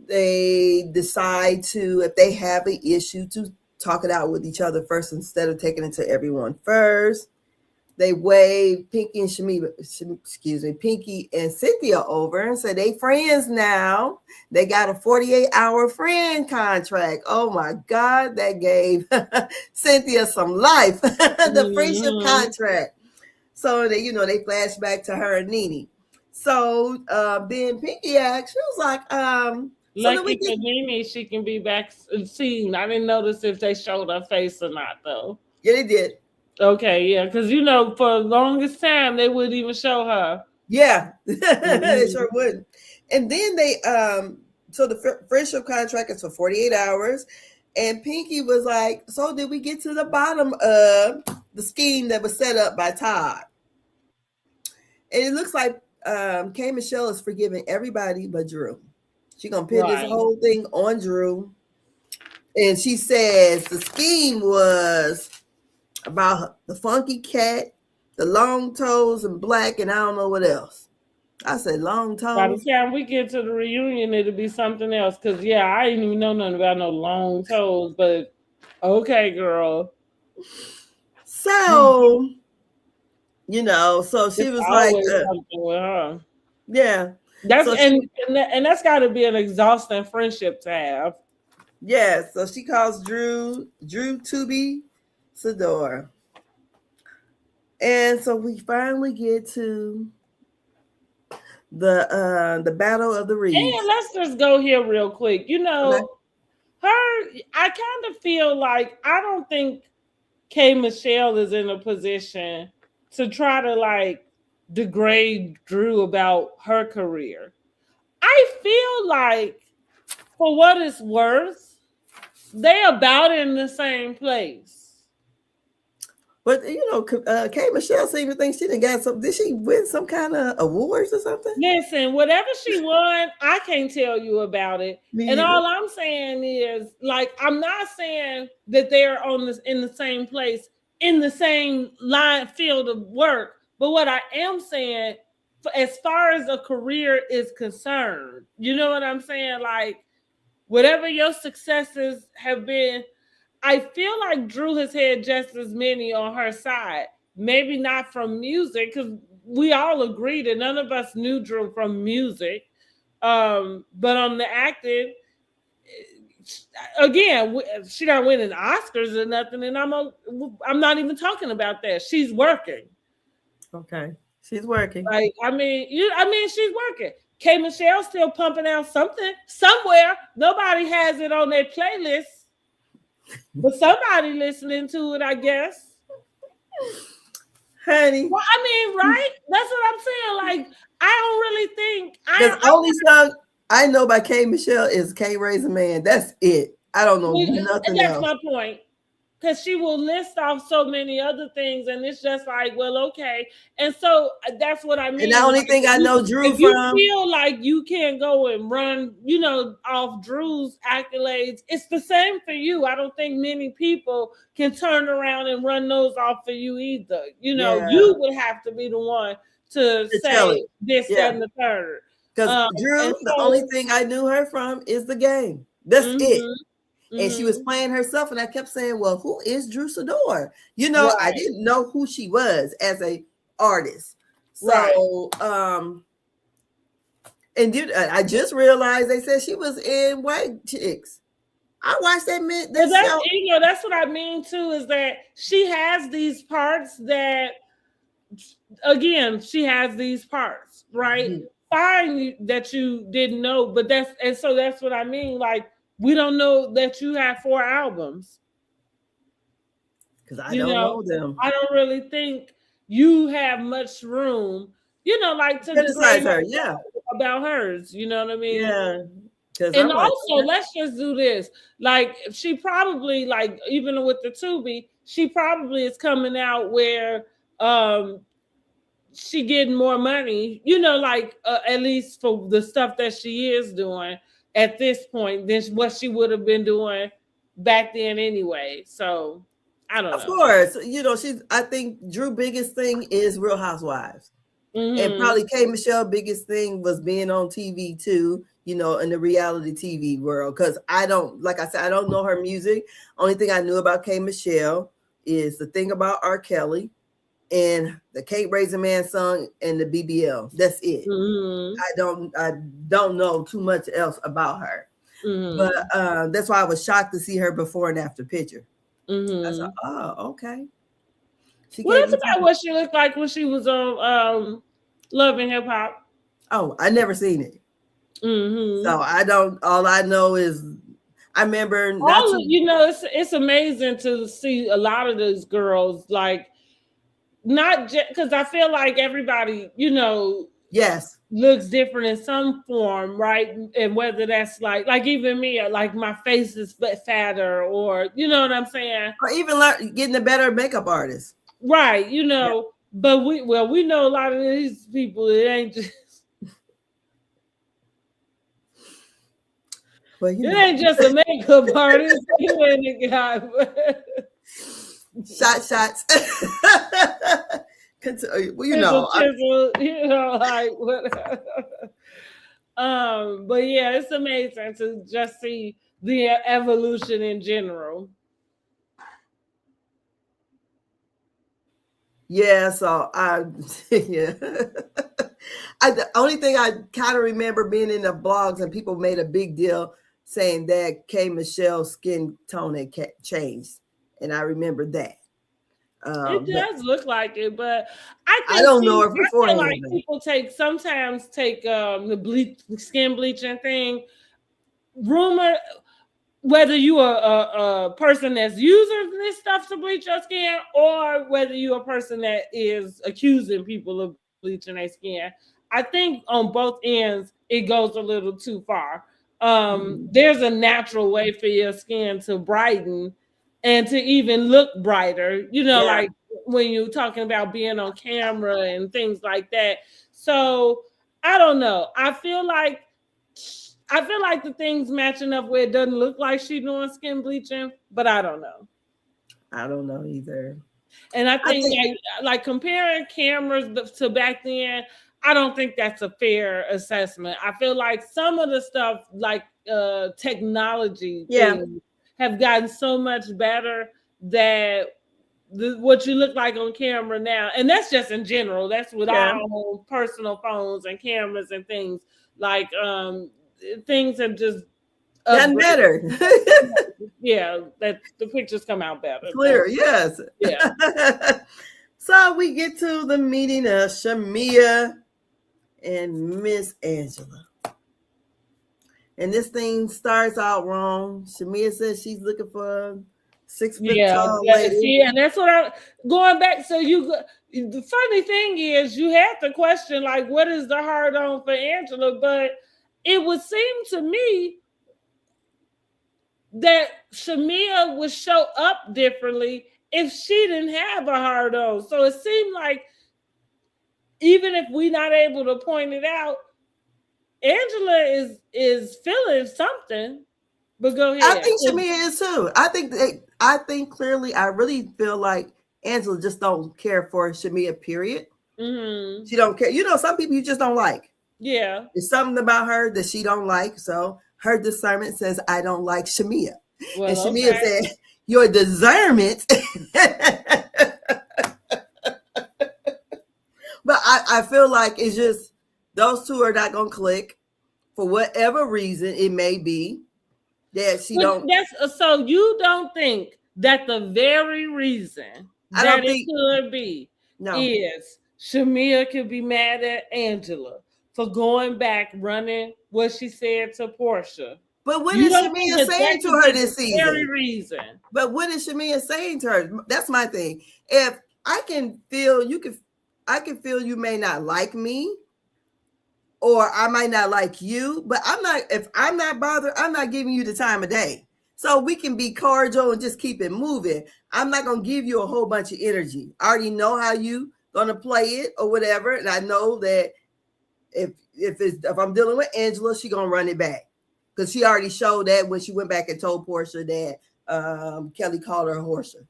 They decide to, if they have an issue, to talk it out with each other first instead of taking it to everyone first. They wave Pinky and Pinky and Cynthia over and say they friends now. They got a 48-hour friend contract. Oh my God, that gave Cynthia some life. The friendship contract. So they flash back to her and Nene. So then Pinky asked, she was like, So then Lucky we for get, Nene, she can be back seen. I didn't notice if they showed her face or not, though. yeah, they did. Okay, yeah, because for the longest time they wouldn't even show her. Yeah, they sure would. And then they so the friendship contract is for 48 hours. And Pinky was like, so did we get to the bottom of the scheme that was set up by Todd? And it looks like K Michelle is forgiving everybody but Drew. She's gonna pin this whole thing on Drew. And she says the scheme was about the funky cat, the long toes and black, and I don't know what else. I said long toes. By the time we get to the reunion, it'll be something else. Cause I didn't even know nothing about no long toes, but okay, girl. So, so she was like, something with her. Yeah. That's so and that's got to be an exhausting friendship to have. Yeah. So she calls Drew to be Sador. And so we finally get to the battle of the reeds. And let's just go here real quick. Okay. I kind of feel like I don't think K Michelle is in a position to try to degrade Drew about her career. I feel like, for what it's worth, they about in the same place. But K Michelle seemed to think she didn't got some. Did she win some kind of awards or something? Listen, whatever she won, I can't tell you about it. All I'm saying is, I'm not saying that they're in the same place, in the same field of work. But what I am saying, as far as a career is concerned, you know what I'm saying? Whatever your successes have been, I feel like Drew has had just as many on her side. Maybe not from music, because we all agree that none of us knew Drew from music. But on the acting, again, she not winning Oscars or nothing, and I'm not even talking about that. She's working. Okay, she's working. She's working. K Michelle's still pumping out something somewhere. Nobody has it on their playlist. But somebody listening to it, I guess. Honey. Well, right? That's what I'm saying. I don't really think. The only song I know by K Michelle is Can't Raise a Man. That's it. I don't know nothing else. That's my point. Because she will list off so many other things, and it's just okay. And so that's what I mean. And the only thing I know Drew if you feel like you can't go and run, off Drew's accolades, it's the same for you. I don't think many people can turn around and run those off for you either. You would have to be the one to say this, that, and the third. Because Drew, the only thing I knew her from is The Game. That's it. And she was playing herself, and I kept saying, well, who is Drew Sador? I didn't know who she was as a artist. So, and I just realized they said she was in White Chicks. I watched that show. That's what I mean, too, is that she has these parts that, again, right? Mm-hmm. Fine that you didn't know, but that's what I mean, we don't know that you have 4 albums. Because I don't know them. I don't really think you have much room, to criticize her, about hers. You know what I mean? Yeah. And also, let's just do this. She probably, even with the Tubi, she probably is coming out where she getting more money, at least for the stuff that she is doing at this point than what she would have been doing back then anyway. So I don't know. Of course, I think Drew's biggest thing is Real Housewives. Mm-hmm. And probably K Michelle biggest thing was being on TV too, in the reality TV world. Because I don't know her music. Only thing I knew about K Michelle is the thing about R. Kelly and the Can't Raise a Man song and the BBL. That's it. Mm-hmm. I don't know too much else about her. Mm-hmm. But that's why I was shocked to see her before and after picture. Mm-hmm. I said, oh, okay. What about what she looked like when she was on Love and Hip Hop? Oh, I never seen it. Mm-hmm. So all I know is I remember it's amazing to see a lot of those girls, like, not just because I feel like everybody, yes, looks different in some form, right? And whether that's like even me, like my face is fatter, or you know what I'm saying? or even getting a better makeup artist. Right, but we know a lot of these people, it ain't just Well, it ain't just a makeup artist. You ain't a guy. Shots. Well, like what. But yeah, it's amazing to just see the evolution in general. Yeah, so yeah. The only thing I kind of remember being in the blogs and people made a big deal saying that K Michelle's skin tone had changed, and I remember that. It does look like it, but I don't know if beforehand. I feel like people sometimes take the skin bleaching thing. Rumor, whether you are a person that's using this stuff to bleach your skin, or whether you're a person that is accusing people of bleaching their skin, I think on both ends it goes a little too far. There's a natural way for your skin to brighten and to even look brighter, like when you're talking about being on camera and things like that. So I don't know. I feel like the things matching up where it doesn't look like she's doing skin bleaching, but I don't know. I don't know either. And I think like comparing cameras to back then, I don't think that's a fair assessment. I feel like some of the stuff, like technology things, have gotten so much better that what you look like on camera now, and that's just in general, that's with our personal phones and cameras and things, like things have just gotten better. Yeah, that the pictures come out better. Clear, yes. Yeah. So we get to the meeting of Shamea and Miss Angela. And this thing starts out wrong. Shamea says she's looking for a 6 foot tall lady. See, and that's what I'm going back. So the funny thing is, you have to question, like, what is the hard on for Angela? But it would seem to me that Shamea would show up differently if she didn't have a hard on. So it seemed like, even if we're not able to point it out, Angela is feeling something. But go ahead. I think Shamea is too. I think clearly, I really feel like Angela just don't care for Shamea, period. Mm-hmm. She don't care. Some people you just don't like. Yeah. There's something about her that she don't like. So her discernment says, I don't like Shamea. Well, and Shamea said, your discernment. But I feel like it's just, those two are not going to click for whatever reason it may be. That she don't. So you don't think that the very reason that it could be is Shamea could be mad at Angela for going back running what she said to Porsha? But what is Shamea saying to her this season? Very reason. But what is Shamea saying to her? That's my thing. If I can feel I can feel you may not like me, or I might not like you, but if I'm not bothered, I'm not giving you the time of day. So we can be cordial and just keep it moving. I'm not going to give you a whole bunch of energy. I already know how you going to play it or whatever. And I know that if I'm dealing with Angela, she going to run it back. Because she already showed that when she went back and told Porsha that Kellie called her a horser.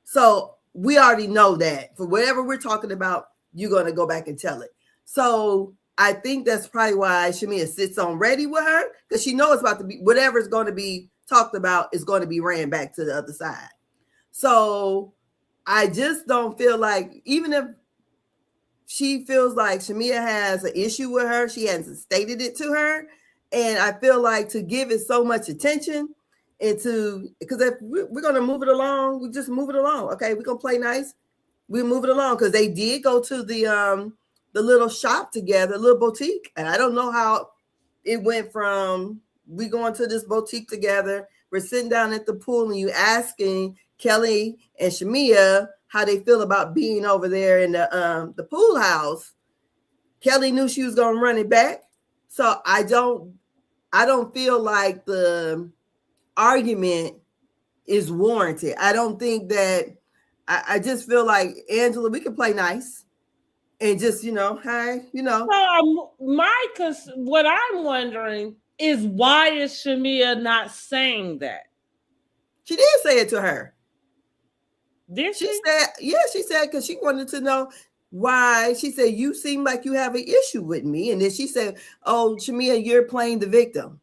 So we already know that. For whatever we're talking about, you're going to go back and tell it. So I think that's probably why Shamea sits on ready with her, because she knows about to be whatever is going to be talked about is going to be ran back to the other side. So I just don't feel like, even if she feels like Shamea has an issue with her, she hasn't stated it to her. And I feel like to give it so much attention because if we're going to move it along, we just move it along. Okay, we're going to play nice. We move it along, because they did go to the little shop together, little boutique. And I don't know how it went from we going to this boutique together, we're sitting down at the pool, and you asking Kellie and Shamea how they feel about being over there in the pool house. Kellie knew she was gonna run it back, so I don't feel like the argument is warranted. I don't think that. I just feel like Angela, we can play nice and just hi, So what I'm wondering is why is Shamea not saying that? She did say it to her. Did she? She said, yeah, she said because she wanted to know why. She said, you seem like you have an issue with me. And then she said, oh, Shamea, you're playing the victim.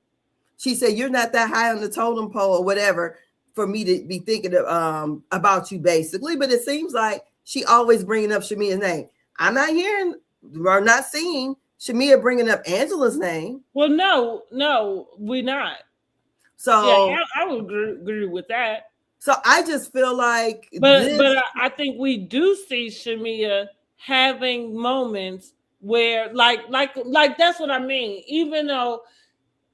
She said, you're not that high on the totem pole or whatever for me to be thinking of, about you, basically. But it seems like she always bringing up Shamea's name. I'm not hearing or not seeing Shamea bringing up Angela's name. Well, no, we're not. So yeah, I would agree with that. So I just feel like, but I think we do see Shamea having moments where, like that's what I mean. Even though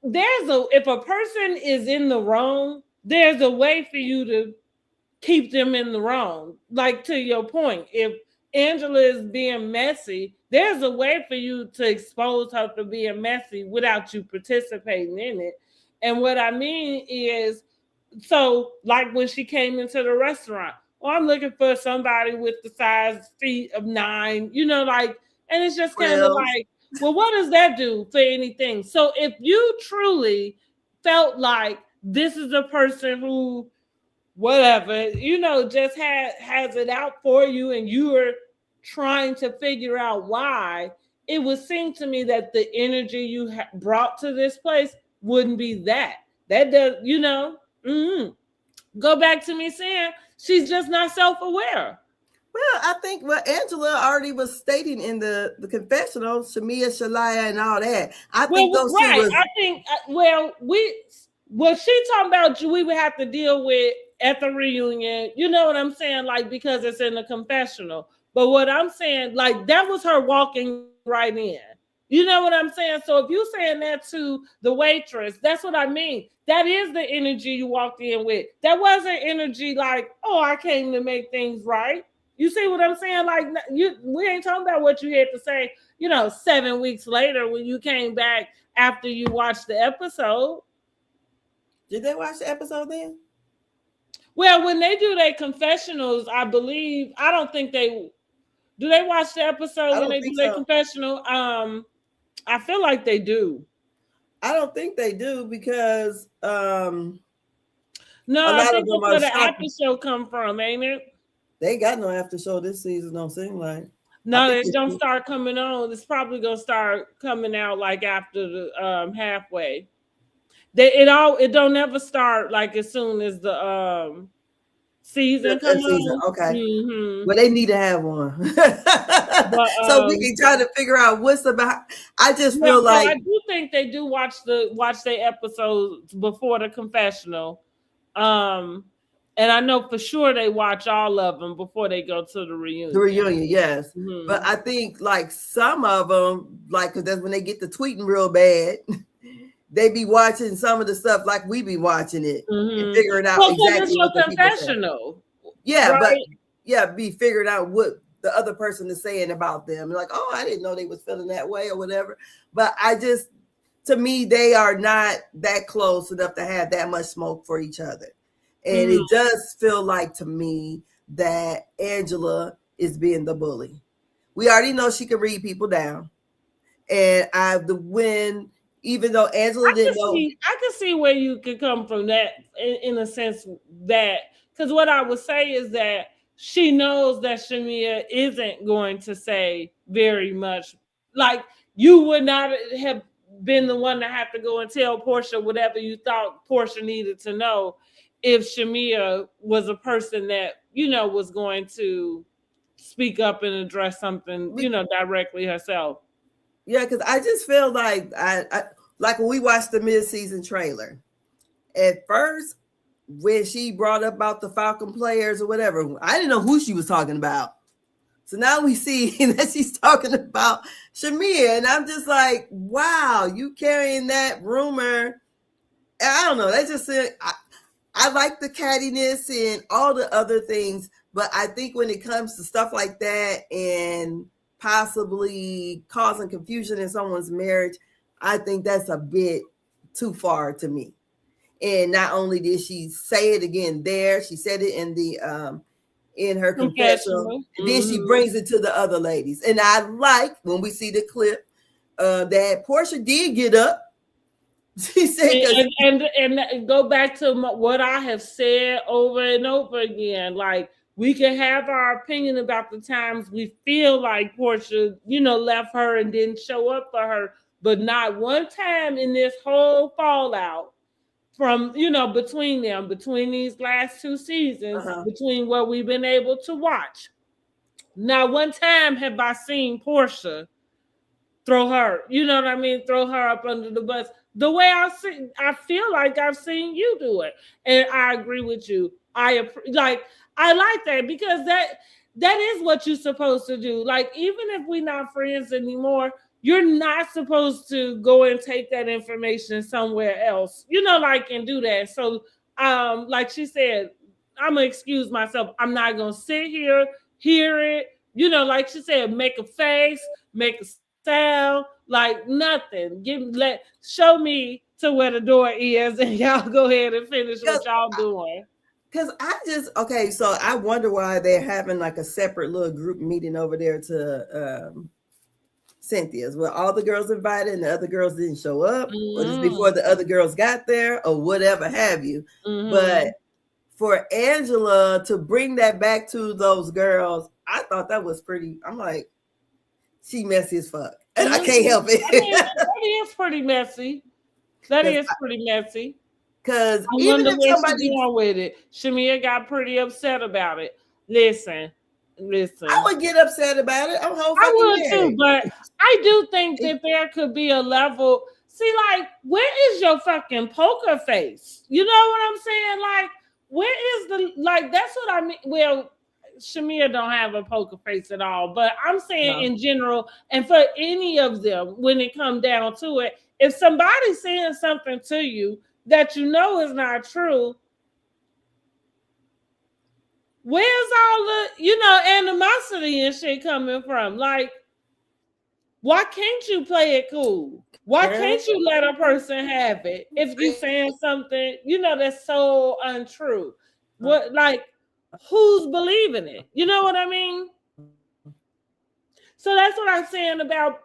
if a person is in the wrong, there's a way for you to keep them in the wrong. Like, to your point, if Angela is being messy, there's a way for you to expose her to being messy without you participating in it. And what I mean is, so like when she came into the restaurant, I'm looking for somebody with the size feet of 9, and it's just kind of like, well, what does that do for anything? So if you truly felt like this is a person who, whatever, just has it out for you, and you are trying to figure out why, it would seem to me that the energy you brought to this place wouldn't be that. That does, go back to me saying she's just not self-aware. Well, I think Angela already was stating in the confessional, Shamea, Shalaya, and all that. I think those two was. I think what she talking about, we would have to deal with at the reunion. You know what I'm saying? Like, because it's in the confessional. But what I'm saying, like, that was her walking right in. You know what I'm saying? So if you're saying that to the waitress, that's what I mean. That is the energy you walked in with. That wasn't energy like, oh, I came to make things right. You see what I'm saying? Like, we ain't talking about what you had to say, 7 weeks later when you came back after you watched the episode. Did they watch the episode then? Well, when they do their confessionals, I don't think they do. They watch the episode when they do their confessional. I feel like they do. I don't think they do because no, I think that's where the after show come from, ain't it? They got no after show this season, don't seem like. No, it don't start coming on. It's probably gonna start coming out like after the halfway. It don't ever start like as soon as the season comes on. Okay. Mm-hmm. Well, they need to have one. So we can try to figure out what's about. I just feel like I do think they do watch their episodes before the confessional. And I know for sure they watch all of them before they go to the reunion. The reunion, yes. Mm-hmm. But I think like some of them, like, because that's when they get to tweeting real bad, they be watching some of the stuff like we be watching it and figuring out exactly what the confessional. Yeah, right? But be figuring out what the other person is saying about them. Like, oh, I didn't know they was feeling that way or whatever. But to me, they are not that close enough to have that much smoke for each other. And it does feel like to me that Angela is being the bully. We already know she can read people down. And even though Angela didn't know. I can see where you could come from that in a sense that, because what I would say is that she knows that Shamea isn't going to say very much. Like, you would not have been the one to have to go and tell Porsha whatever you thought Porsha needed to know if Shamea was a person that, was going to speak up and address something, directly herself. Yeah, because I just feel like I like when we watched the mid-season trailer, at first, when she brought up about the Falcon players or whatever, I didn't know who she was talking about. So now we see that she's talking about Shamea, and I'm just like, wow, you carrying that rumor. I don't know. That's just I like the cattiness and all the other things, but I think when it comes to stuff like that and possibly causing confusion in someone's marriage, I think that's a bit too far to me. And not only did she say it again there, she said it in her confessional. And then she brings it to the other ladies. And I like when we see the clip that Porsha did get up. She said, and go back to what I have said over and over again. Like, we can have our opinion about the times we feel like Porsha, left her and didn't show up for her, but not one time in this whole fallout from, between these last two seasons, between what we've been able to watch. Not one time have I seen Porsha throw her, throw her up under the bus. The way I feel like I've seen you do it. And I agree with you. I like that, because that is what you're supposed to do. Like, even if we're not friends anymore, you're not supposed to go and take that information somewhere else, and do that. So, like she said, I'm going to excuse myself. I'm not going to sit here, hear it, like she said, make a face, make a sound, like nothing. Show me to where the door is, and y'all go ahead and finish what y'all doing. Because so I wonder why they're having like a separate little group meeting over there to Cynthia's, where all the girls invited and the other girls didn't show up, or just before the other girls got there, or whatever have you. But for Angela to bring that back to those girls, I thought that was pretty. I'm like, she messy as fuck, and I can't help it. That is pretty messy. That is pretty messy. Because even if somebody going with it, Shamea got pretty upset about it. Listen. I would get upset about it. I would too, but I do think that there could be a level. See, like, where is your fucking poker face? You know what I'm saying? Like, where is that's what I mean. Well, Shamea don't have a poker face at all, but I'm saying in general, and for any of them, when it comes down to it, if somebody's saying something to you that is not true, where's all the, animosity and shit coming from? Like, why can't you play it cool? Why can't you let a person have it if you're saying something, that's so untrue? What, like, who's believing it? You know what I mean? So that's what I'm saying about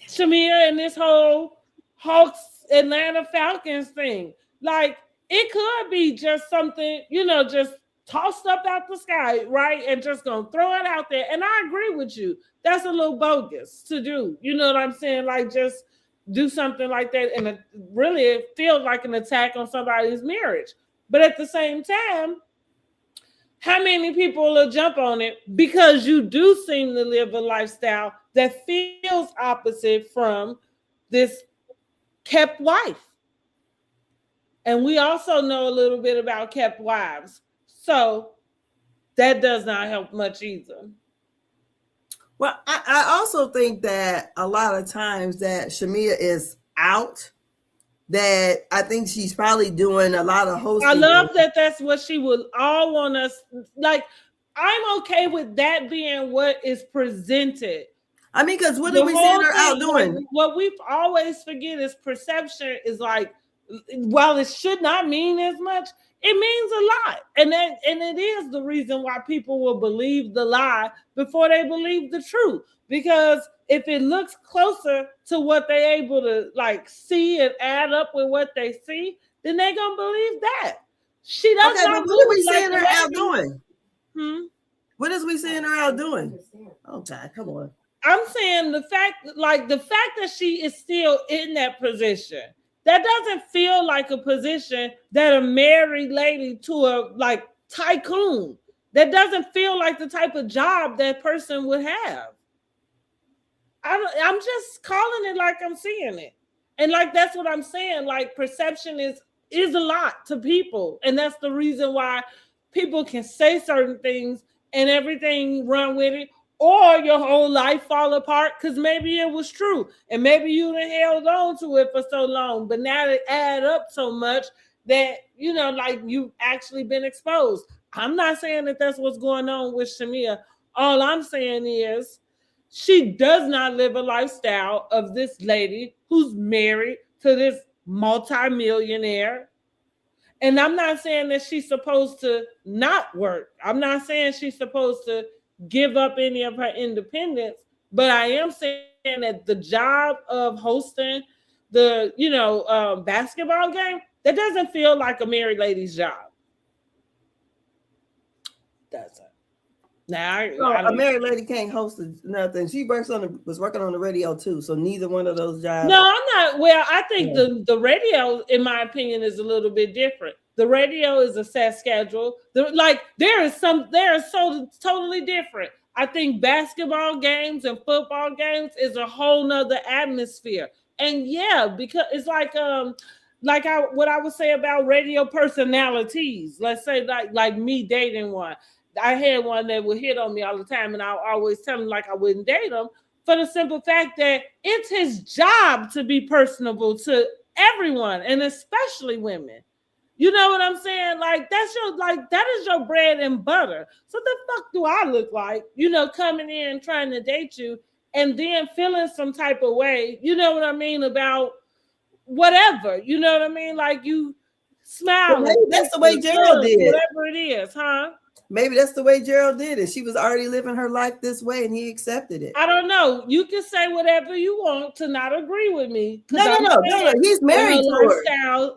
Shamea and this whole Hawks Atlanta Falcons thing. Like, it could be just something, just tossed up out the sky, right? And just gonna throw it out there. And I agree with you. That's a little bogus to do. You know what I'm saying? Like, just do something like that. And it feels like an attack on somebody's marriage. But at the same time, how many people will jump on it because you do seem to live a lifestyle that feels opposite from this kept wife? And we also know a little bit about kept wives. So that does not help much either. Well, I also think that a lot of times that Shamea is out, that I think she's probably doing a lot of hosting. I love that that's what she would all want us. Like, I'm okay with that being what is presented. I mean, because what are we seeing her out doing? What we always forget is perception is like, while it should not mean as much, it means a lot. And it is the reason why people will believe the lie before they believe the truth. Because if it looks closer to what they're able to like see and add up with what they see, then they're gonna believe that. She doesn't. Okay, but what are we seeing her out doing? What is we seeing her out doing? Okay, come on. I'm saying the fact that she is still in that position. That doesn't feel like a position that a married lady to a like tycoon. That doesn't feel like the type of job that person would have. I'm just calling it like I'm seeing it. And like, that's what I'm saying. Like, perception is a lot to people. And that's the reason why people can say certain things and everything run with it, or your whole life fall apart because maybe it was true and maybe you done held on to it for so long, but now it add up so much that, you know, like you've actually been exposed. I'm not saying that that's what's going on with Shamea. All I'm saying is she does not live a lifestyle of this lady who's married to this multimillionaire. And I'm not saying that she's supposed to not work. I'm not saying she's supposed to give up any of her independence, but I am saying that the job of hosting the, you know, basketball game, that doesn't feel like a married lady's job. Doesn't. Now, a married lady can't host nothing. She was working on the radio too, so neither one of those jobs. No, I'm not. Well, I think the radio, in my opinion, is a little bit different. The radio is a set schedule. They're so totally different. I think basketball games and football games is a whole nother atmosphere. And yeah, because it's like what I would say about radio personalities. Let's say like me dating one. I had one that would hit on me all the time, and I always tell him like I wouldn't date him for the simple fact that it's his job to be personable to everyone, and especially women. You know what I'm saying? Like that is your bread and butter. So the fuck do I look like? You know, coming in trying to date you and then feeling some type of way. You know what I mean about whatever. You know what I mean? Like you smile. That's the way Gerald did. Whatever it is, huh? Maybe that's the way Gerald did it. She was already living her life this way, and he accepted it. I don't know. You can say whatever you want to not agree with me. No. He's married to her.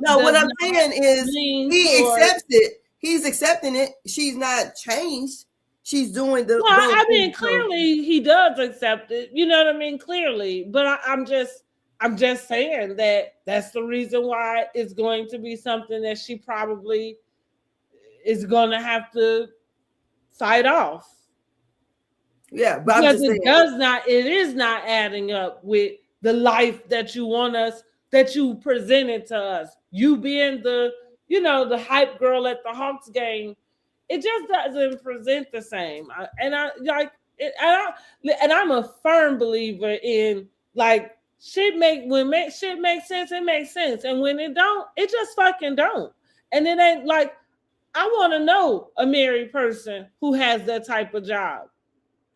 No, what I'm saying is he accepts it. He's accepting it. She's not changed. She's doing the. Well, I mean, clearly he does accept it. You know what I mean? Clearly, but I'm just saying that that's the reason why it's going to be something that she probably is going to have to fight off. Yeah, but because it is not adding up with the life that you want us, that you presented to us. You being the hype girl at the Hawks game, it just doesn't present the same. And I'm a firm believer in when shit makes sense, it makes sense. And when it don't, it just fucking don't. And it ain't like, I want to know a married person who has that type of job,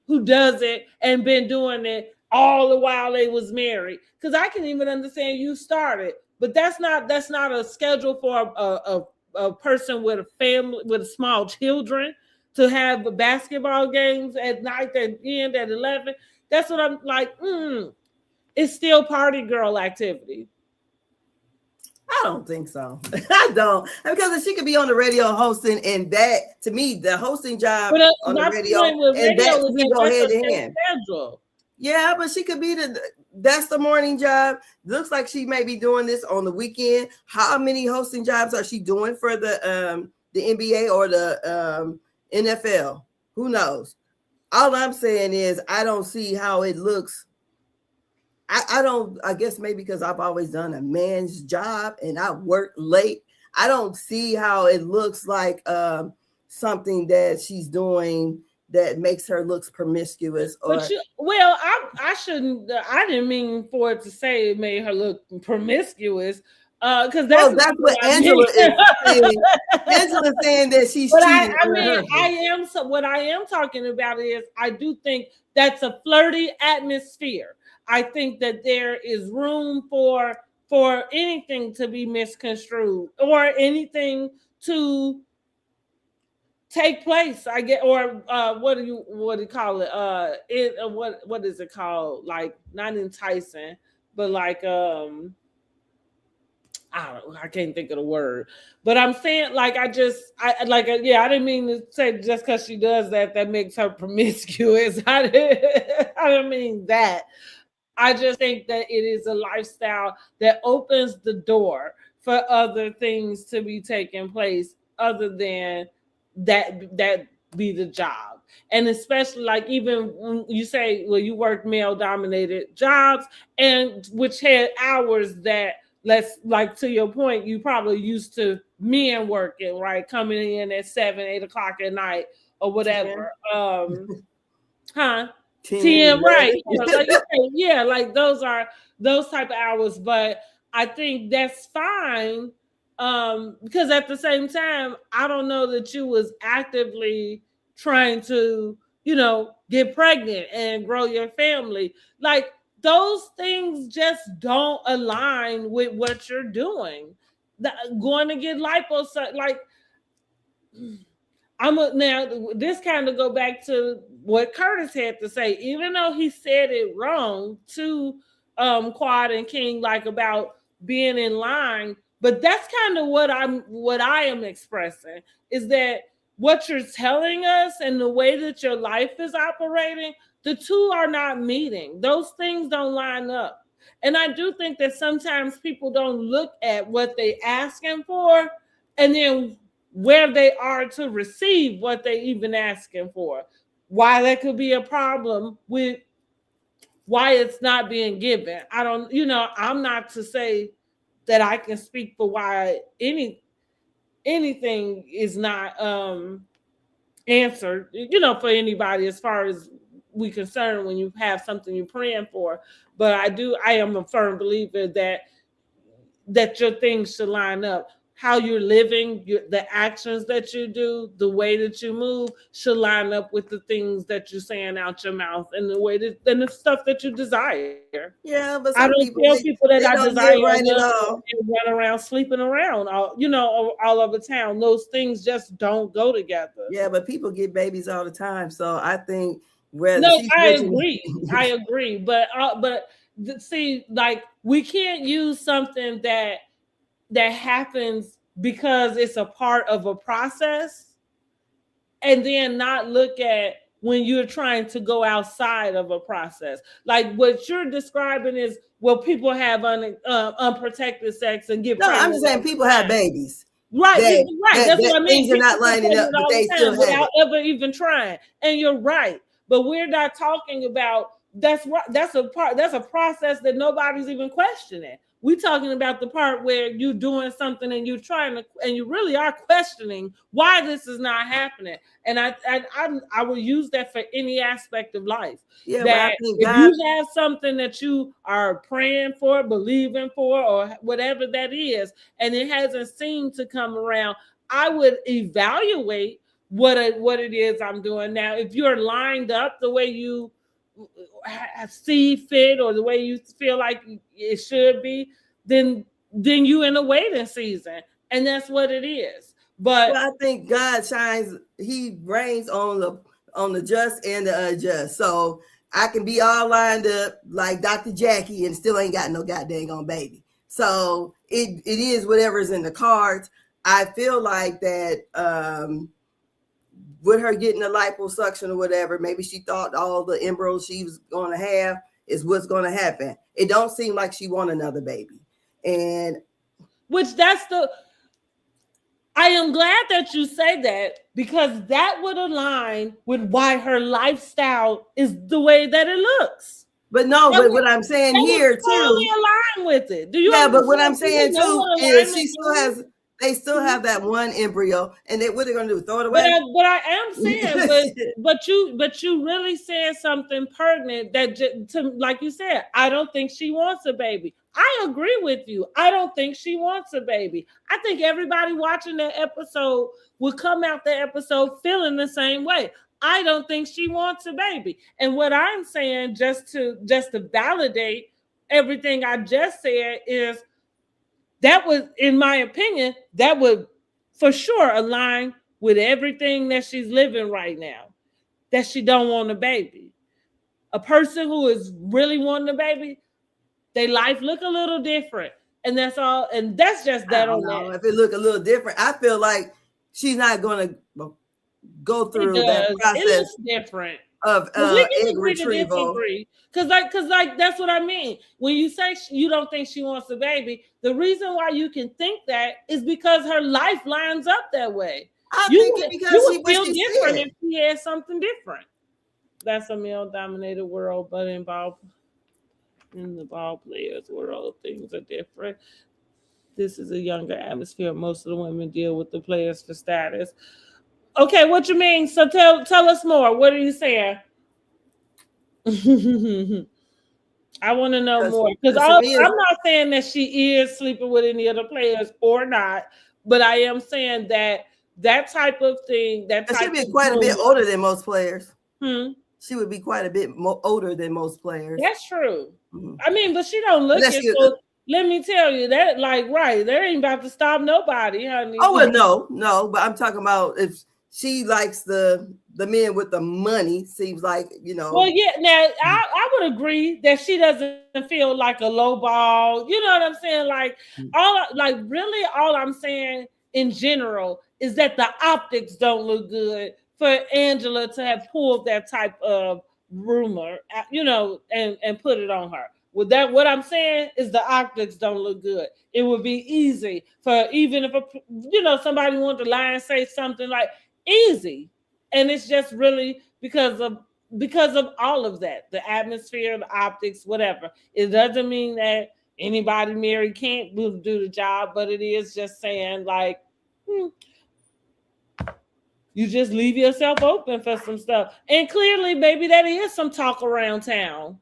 who does it and been doing it all the while they was married. Because I can even understand you started, but that's not a schedule for a person with a family with small children to have basketball games at night that end at 11. That's what I'm like. It's still party girl activity. I don't think so. I don't, because she could be on the radio hosting, and that to me, the hosting job on the radio and that we go hand in hand. Yeah, but she could be that's the morning job. Looks like she may be doing this on the weekend. How many hosting jobs are she doing for the NBA or the NFL? Who knows? All I'm saying is I don't see how it looks. I guess maybe because I've always done a man's job and I work late. I don't see how it looks like something that she's doing that makes her looks promiscuous. I didn't mean for it to say it made her look promiscuous. Because that's what Angela is saying. Angela's saying that she's cheating. What I am talking about is I do think that's a flirty atmosphere. I think that there is room for anything to be misconstrued or anything to take place. I get, or what do you call it? What is it called? Like not enticing, but like I can't think of the word, but I'm saying I didn't mean to say just because she does that makes her promiscuous. I didn't mean that. I just think that it is a lifestyle that opens the door for other things to be taking place other than that be the job. And especially even when you say, well, you work male dominated jobs and which had hours that to your point, you probably used to men working, right? Coming in at 7, 8 o'clock at night, or whatever. 10, 10, right? 11. Like you say, yeah, like those are those type of hours. But I think that's fine, because at the same time, I don't know that you was actively trying to, get pregnant and grow your family. Like those things just don't align with what you're doing. Going to get liposuction, like now this kind of go back to what Curtis had to say, even though he said it wrong to Quad and King, like about being in line, but that's kind of what I am expressing, is that what you're telling us and the way that your life is operating, the two are not meeting. Those things don't line up. And I do think that sometimes people don't look at what they asking for and then where they are to receive what they even asking for. Why that could be a problem with why it's not being given. I don't, I'm not to say that I can speak for why anything is not answered, for anybody as far as we concerned when you have something you're praying for. But I am a firm believer that your things should line up. How you're living, the actions that you do, the way that you move should line up with the things that you're saying out your mouth and the way that and the stuff that you desire. Yeah, but I some don't people tell people that they I don't desire live right at love all. and run around sleeping around, all over town. Those things just don't go together. Yeah, but people get babies all the time, so I think whether No, she's I mentioning, agree. I agree. But see, like we can't use something that happens because it's a part of a process and then not look at when you're trying to go outside of a process. Like what you're describing is, well, people have unprotected sex and get no, I'm pregnant just saying all the people have time. babies. Right, That, right. That's what that I mean. things are People not get lining up, pregnant but all they the still time have without it. ever even trying. And you're right. But we're not talking about that's right. That's a process that nobody's even questioning. We're talking about the part where you're doing something and you're trying to, and you really are questioning why this is not happening. And I will use that for any aspect of life. Yeah, but I That think if God, you have something that you are praying for, believing for, or whatever that is, and it hasn't seemed to come around, I would evaluate what it is I'm doing. Now, if you're lined up the way you see fit or the way you feel like it should be, then you in a waiting season, and that's what it is. But well, I think God shines. He reigns on the just and the unjust. So I can be all lined up like Dr. Jackie and still ain't got no goddamn on baby. So it is whatever's in the cards. I feel like that with her getting the liposuction or whatever, maybe she thought all the embryos she was going to have is what's going to happen. It don't seem like she want another baby. And which I am glad that you say that, because that would align with why her lifestyle is the way that it looks. but no, That but would, what I'm saying that would here totally too, align with it. Do you yeah, but what understand? I'm Do you saying know too what is alignment means? they still have that one embryo, and what they're gonna do? Throw it But away? I am saying, but you really said something pertinent that like you said, I don't think she wants a baby. I agree with you. I don't think she wants a baby. I think everybody watching that episode will come out the episode feeling the same way. I don't think she wants a baby. And what I'm saying, just to validate everything I just said, is that was, in my opinion, that would for sure align with everything that she's living right now, that she don't want a baby. A person who is really wanting a baby, their life look a little different. And that's all. And that's just I that don't on know that. if it look a little different. I feel like she's not gonna go It through that does. It process looks different. of But we can egg agree to retrieval. disagree. Cause that's what I mean. When you say you don't think she wants a baby, the reason why you can think that is because her life lines up that way. I You think would it because you would what feel she different said. if she had something different. That's a male-dominated world, but in the ball players world, things are different. This is a younger atmosphere. Most of the women deal with the players for status. Okay, what you mean? So tell us more. What are you saying? I want to know more because Shamea, I'm not saying that she is sleeping with any other players or not, but I am saying that that type of thing, that she'd type be of quite a bit rumor. older than most players. Hmm, She would be quite a bit older than most players. that's true. Mhm. I mean, but she don't look Unless it. she, So let me tell you that, like, right, there ain't about to stop nobody, honey. oh well, no, but I'm talking about if she likes the men with the money. Seems like Well, yeah. Now, I would agree that she doesn't feel like a low ball. You know what I'm saying? Really, all I'm saying in general is that the optics don't look good for Angela to have pulled that type of rumor, and put it on her. With that, what I'm saying is the optics don't look good. It would be easy for even if somebody wanted to lie and say something like easy, and it's just really because of all of that, the atmosphere, the optics, whatever. It doesn't mean that anybody married can't do the job, but it is just saying like, you just leave yourself open for some stuff. And clearly, maybe that is some talk around town.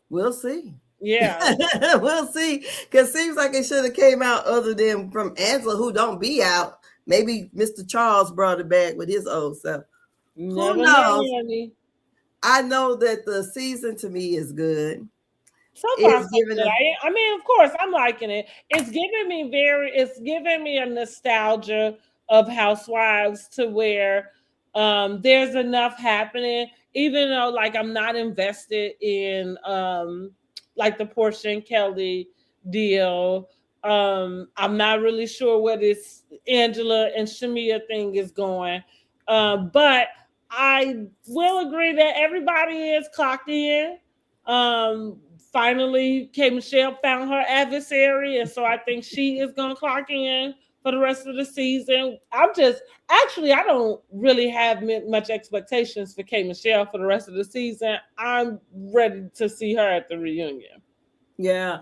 we'll see. Yeah. We'll see. Because seems like it should have came out other than from Angela, who don't be out. Maybe Mr. Charles brought it back with his old self. Never Who know, knows? honey. I know that the season to me is good. So far, It's so giving good. us. I mean, of course, I'm liking it. It's giving me a nostalgia of Housewives to where there's enough happening, even though like I'm not invested in like the Porsha and Kellie deal. I'm not really sure where this Angela and Shamea thing is going. But I will agree that everybody is clocked in. Finally, K Michelle found her adversary, and so I think she is going to clock in for the rest of the season. I don't really have much expectations for K Michelle for the rest of the season. I'm ready to see her at the reunion. Yeah.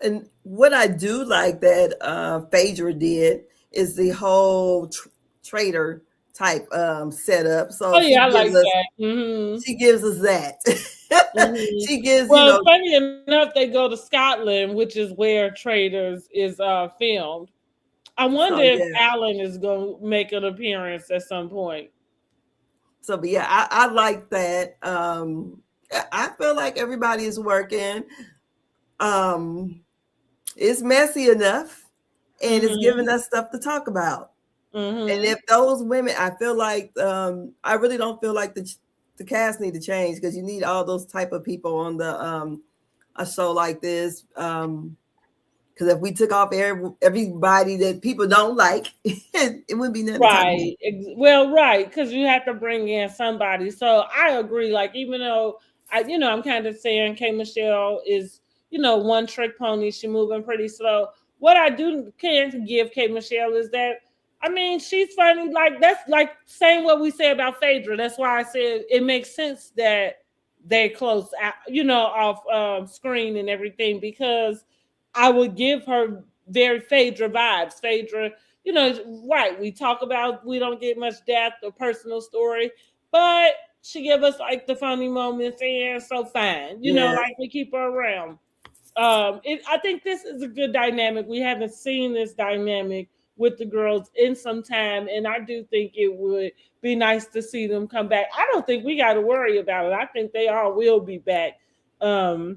And what I do like that Phaedra did is the whole trader type setup. Oh So yeah, I like that. Mm-hmm. she gives us that. Mm-hmm. She gives, Well, funny enough, they go to Scotland, which is where Traders is filmed. I wonder so if yeah. Alan is going to make an appearance at some point. So but yeah, I like that. I feel like everybody is working. Um it's messy enough and it's Mm-hmm. giving us stuff to talk about. And Mm-hmm. if those women, I feel like I really don't feel like the cast need to change because you need all those type of people on the a show like this. Because if we took off everybody that people don't like, it wouldn't be nothing to talk about. Right. Well, right, because you have to bring in somebody. So I agree. Like, even though I'm kind of saying K Michelle is, one trick pony. She moving pretty slow. What I do can give K Michelle is that, I mean, she's funny. Like, that's like saying what we say about Phaedra. That's why I said it makes sense that they're close, off screen and everything, because I would give her very Phaedra vibes. Phaedra, right. We talk about we don't get much depth or personal story, but she give us like the funny moments, and so fine. Yeah. Like we keep her around. I think this is a good dynamic. We haven't seen this dynamic with the girls in some time, and I do think it would be nice to see them come back. I don't think we got to worry about it. I think they all will be back for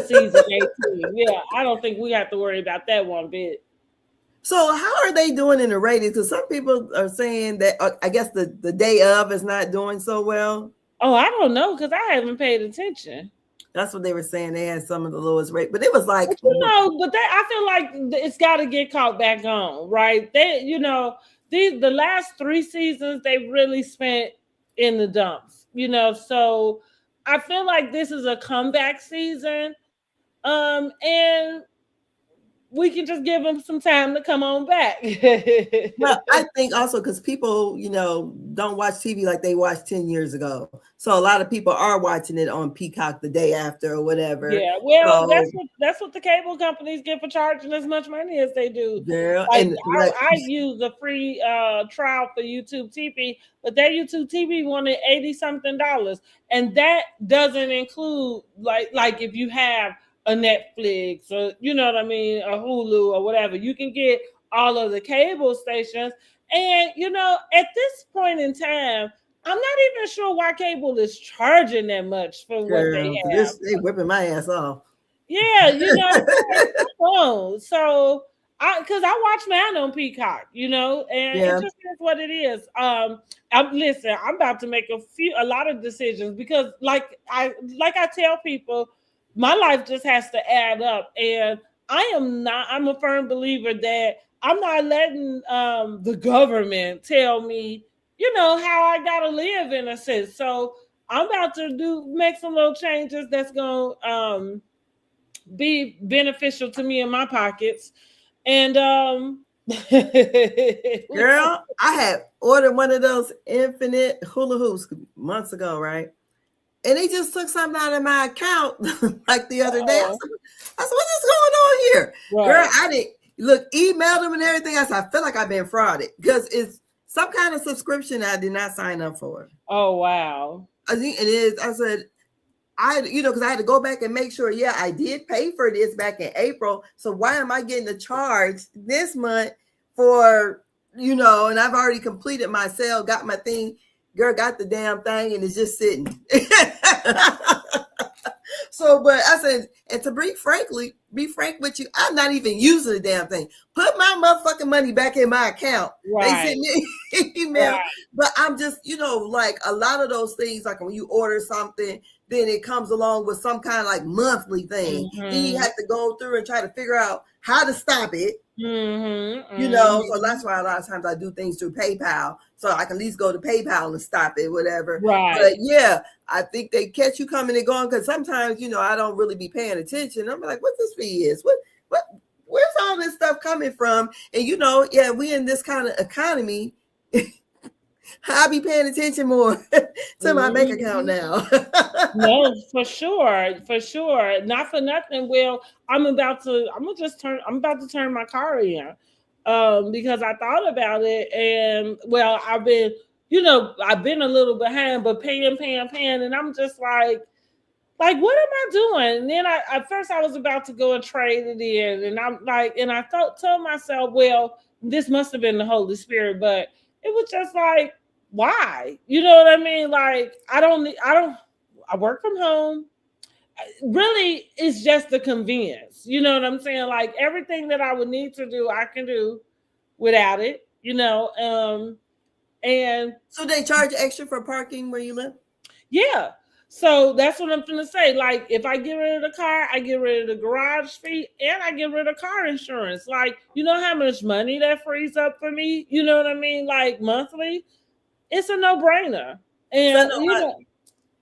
season 18. Yeah, I don't think we have to worry about that one bit. So how are they doing in the ratings? Because some people are saying that I guess the day of is not doing so well. Oh, I don't know because I haven't paid attention. That's what they were saying. They had some of the lowest rate, but it was like But I feel like it's got to get caught back on, right? The last 3 seasons they really spent in the dumps, So I feel like this is a comeback season, and we can just give them some time to come on back. Well, I think also because people, don't watch TV like they watched 10 years ago. So a lot of people are watching it on Peacock the day after or whatever. Yeah, well, so, that's what the cable companies get for charging as much money as they do. Girl, Like and I use a free trial for YouTube TV, but that YouTube TV wanted $80-something, and that doesn't include like if you have a Netflix or you know what I mean, a Hulu or whatever, you can get all of the cable stations. And at this point in time, I'm not even sure why cable is charging that much for what they have. They whipping my ass off. Yeah, come on. So because I watch mine on Peacock, and it just is what it is. I'm about to make a lot of decisions because like I tell people, my life just has to add up, and I'm a firm believer that I'm not letting the government tell me, how I gotta live in a sense. So I'm about to make some little changes that's gonna be beneficial to me in my pockets. And girl, I had ordered one of those infinite hula hoops months ago, right? And they just took something out of my account like the other day. I said, what is going on here? Right. Girl, I didn't email them and everything. I said, I feel like I've been frauded because it's some kind of subscription I did not sign up for. Oh, wow. I think it is. I said, because I had to go back and make sure, I did pay for this back in April. So why am I getting the charge this month for, and I've already completed my sale, got my thing. Girl got the damn thing and it's just sitting. So, but I said, and to be frank with you, I'm not even using the damn thing. Put my motherfucking money back in my account. Right. They sent me an email. Right. But I'm just, like a lot of those things, like when you order something, then it comes along with some kind of like monthly thing. Mm-hmm. Then you have to go through and try to figure out how to stop it. Mm-hmm. So that's why a lot of times I do things through PayPal, so I can at least go to PayPal and stop it, whatever. Right. But I think they catch you coming and going because sometimes I don't really be paying attention. I'm like, what this fee is? What? Where's all this stuff coming from? And we in this kind of economy. I'll be paying attention more to my bank account now. No, for sure. Not for nothing. Well, I'm about to turn my car in because I thought about it, and I've been a little behind, but paying, and I'm just like, what am I doing? And then at first I was about to go and trade it in, and I'm like, and I told myself, well, this must have been the Holy Spirit, but it was just like, why? You know what I mean? Like, I work from home. Really, it's just the convenience. You know what I'm saying? Like everything that I would need to do, I can do without it, and so they charge extra for parking where you live? Yeah. So that's what I'm going to say. Like, if I get rid of the car, I get rid of the garage fee and I get rid of car insurance. Like, you know how much money that frees up for me? You know what I mean? Like monthly. It's a no-brainer. And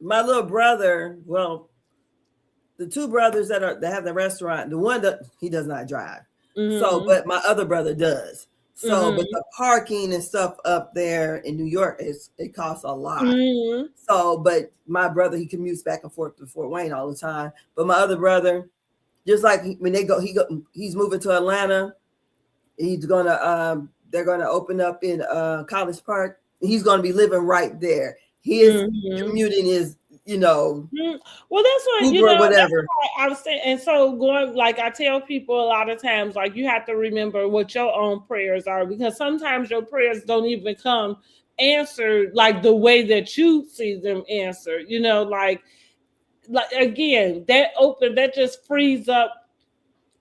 my little brother, the two brothers that have the restaurant, the one that he does not drive. Mm-hmm. So, but my other brother does. So, but the parking and stuff up there in New York it costs a lot. Mm-hmm. So, but my brother, he commutes back and forth to Fort Wayne all the time. But my other brother, just like when he's moving to Atlanta. They're gonna open up in College Park. He's going to be living right there. His commuting is, well, that's what, whatever. I was saying. And so like I tell people a lot of times, like you have to remember what your own prayers are, because sometimes your prayers don't even come answered like the way that you see them answered, like again, that just frees up.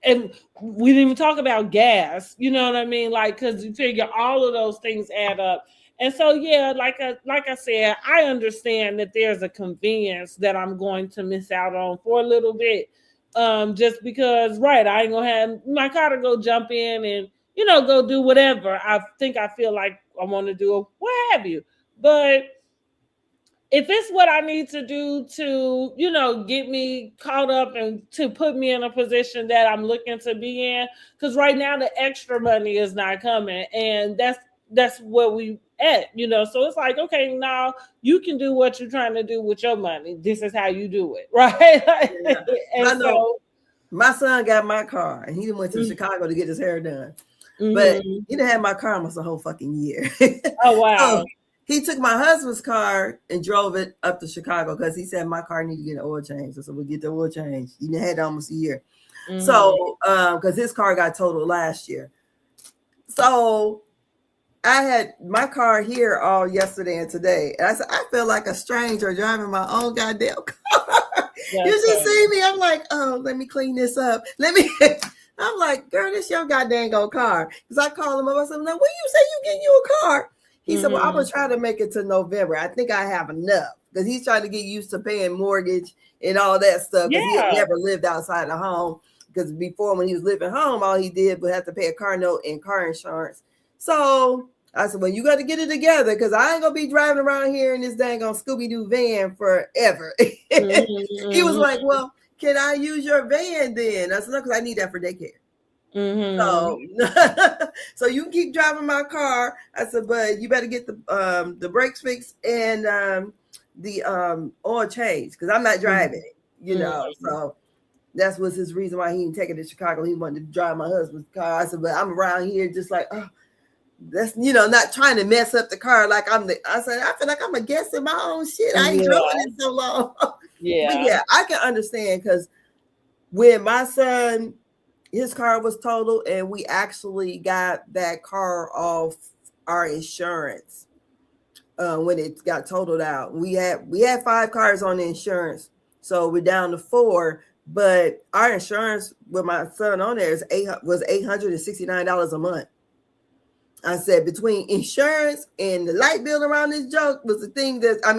And we didn't even talk about gas, you know what I mean? Like, because you figure all of those things add up. And so, like I said, I understand that there's a convenience that I'm going to miss out on for a little bit, just because, right, I ain't going to have my car to go jump in and, go do whatever I feel like I want to do or what have you. But if it's what I need to do to, get me caught up and to put me in a position that I'm looking to be in, because right now the extra money is not coming, and that's what we at, So it's like, okay, now you can do what you're trying to do with your money. This is how you do it, right? Yeah. And I know my son got my car, and he went to Chicago to get his hair done. But he didn't have my car almost a whole fucking year. Oh wow. So he took my husband's car and drove it up to Chicago because he said my car needed to get an oil change. So we'll get the oil change. He had almost a year. So because his car got totaled last year. So I had my car here all yesterday and today. And I said, I feel like a stranger driving my own goddamn car. You should see me. I'm like, oh, let me clean this up. I'm like, girl, this your goddamn car. Because I called him up. I said, now, when you say you getting you a car? He said, well, I'm going to try to make it to November. I think I have enough. Because he's trying to get used to paying mortgage and all that stuff. Because he had never lived outside the home. Because before, when he was living home, all he did was have to pay a car note and car insurance. So I said, well, you got to get it together. Because I ain't going to be driving around here in this dang on Scooby-Doo van forever. He was like, well, can I use your van then? I said, no, because I need that for daycare. So you can keep driving my car. I said, but you better get the brakes fixed and the oil change because I'm not driving it, So that's was his reason why he didn't take it to Chicago. He wanted to drive my husband's car. I said, but I'm around here just like, that's not trying to mess up the car like I said, I feel like I'm a guest in my own shit. I ain't drove it in so long. But yeah, I can understand because when my son, his car was totaled and we actually got that car off our insurance when it got totaled out. We had 5 cars on the insurance, so we're down to 4. But our insurance with my son on there was $869 a month. I said between insurance and the light bill around this joke was the thing that I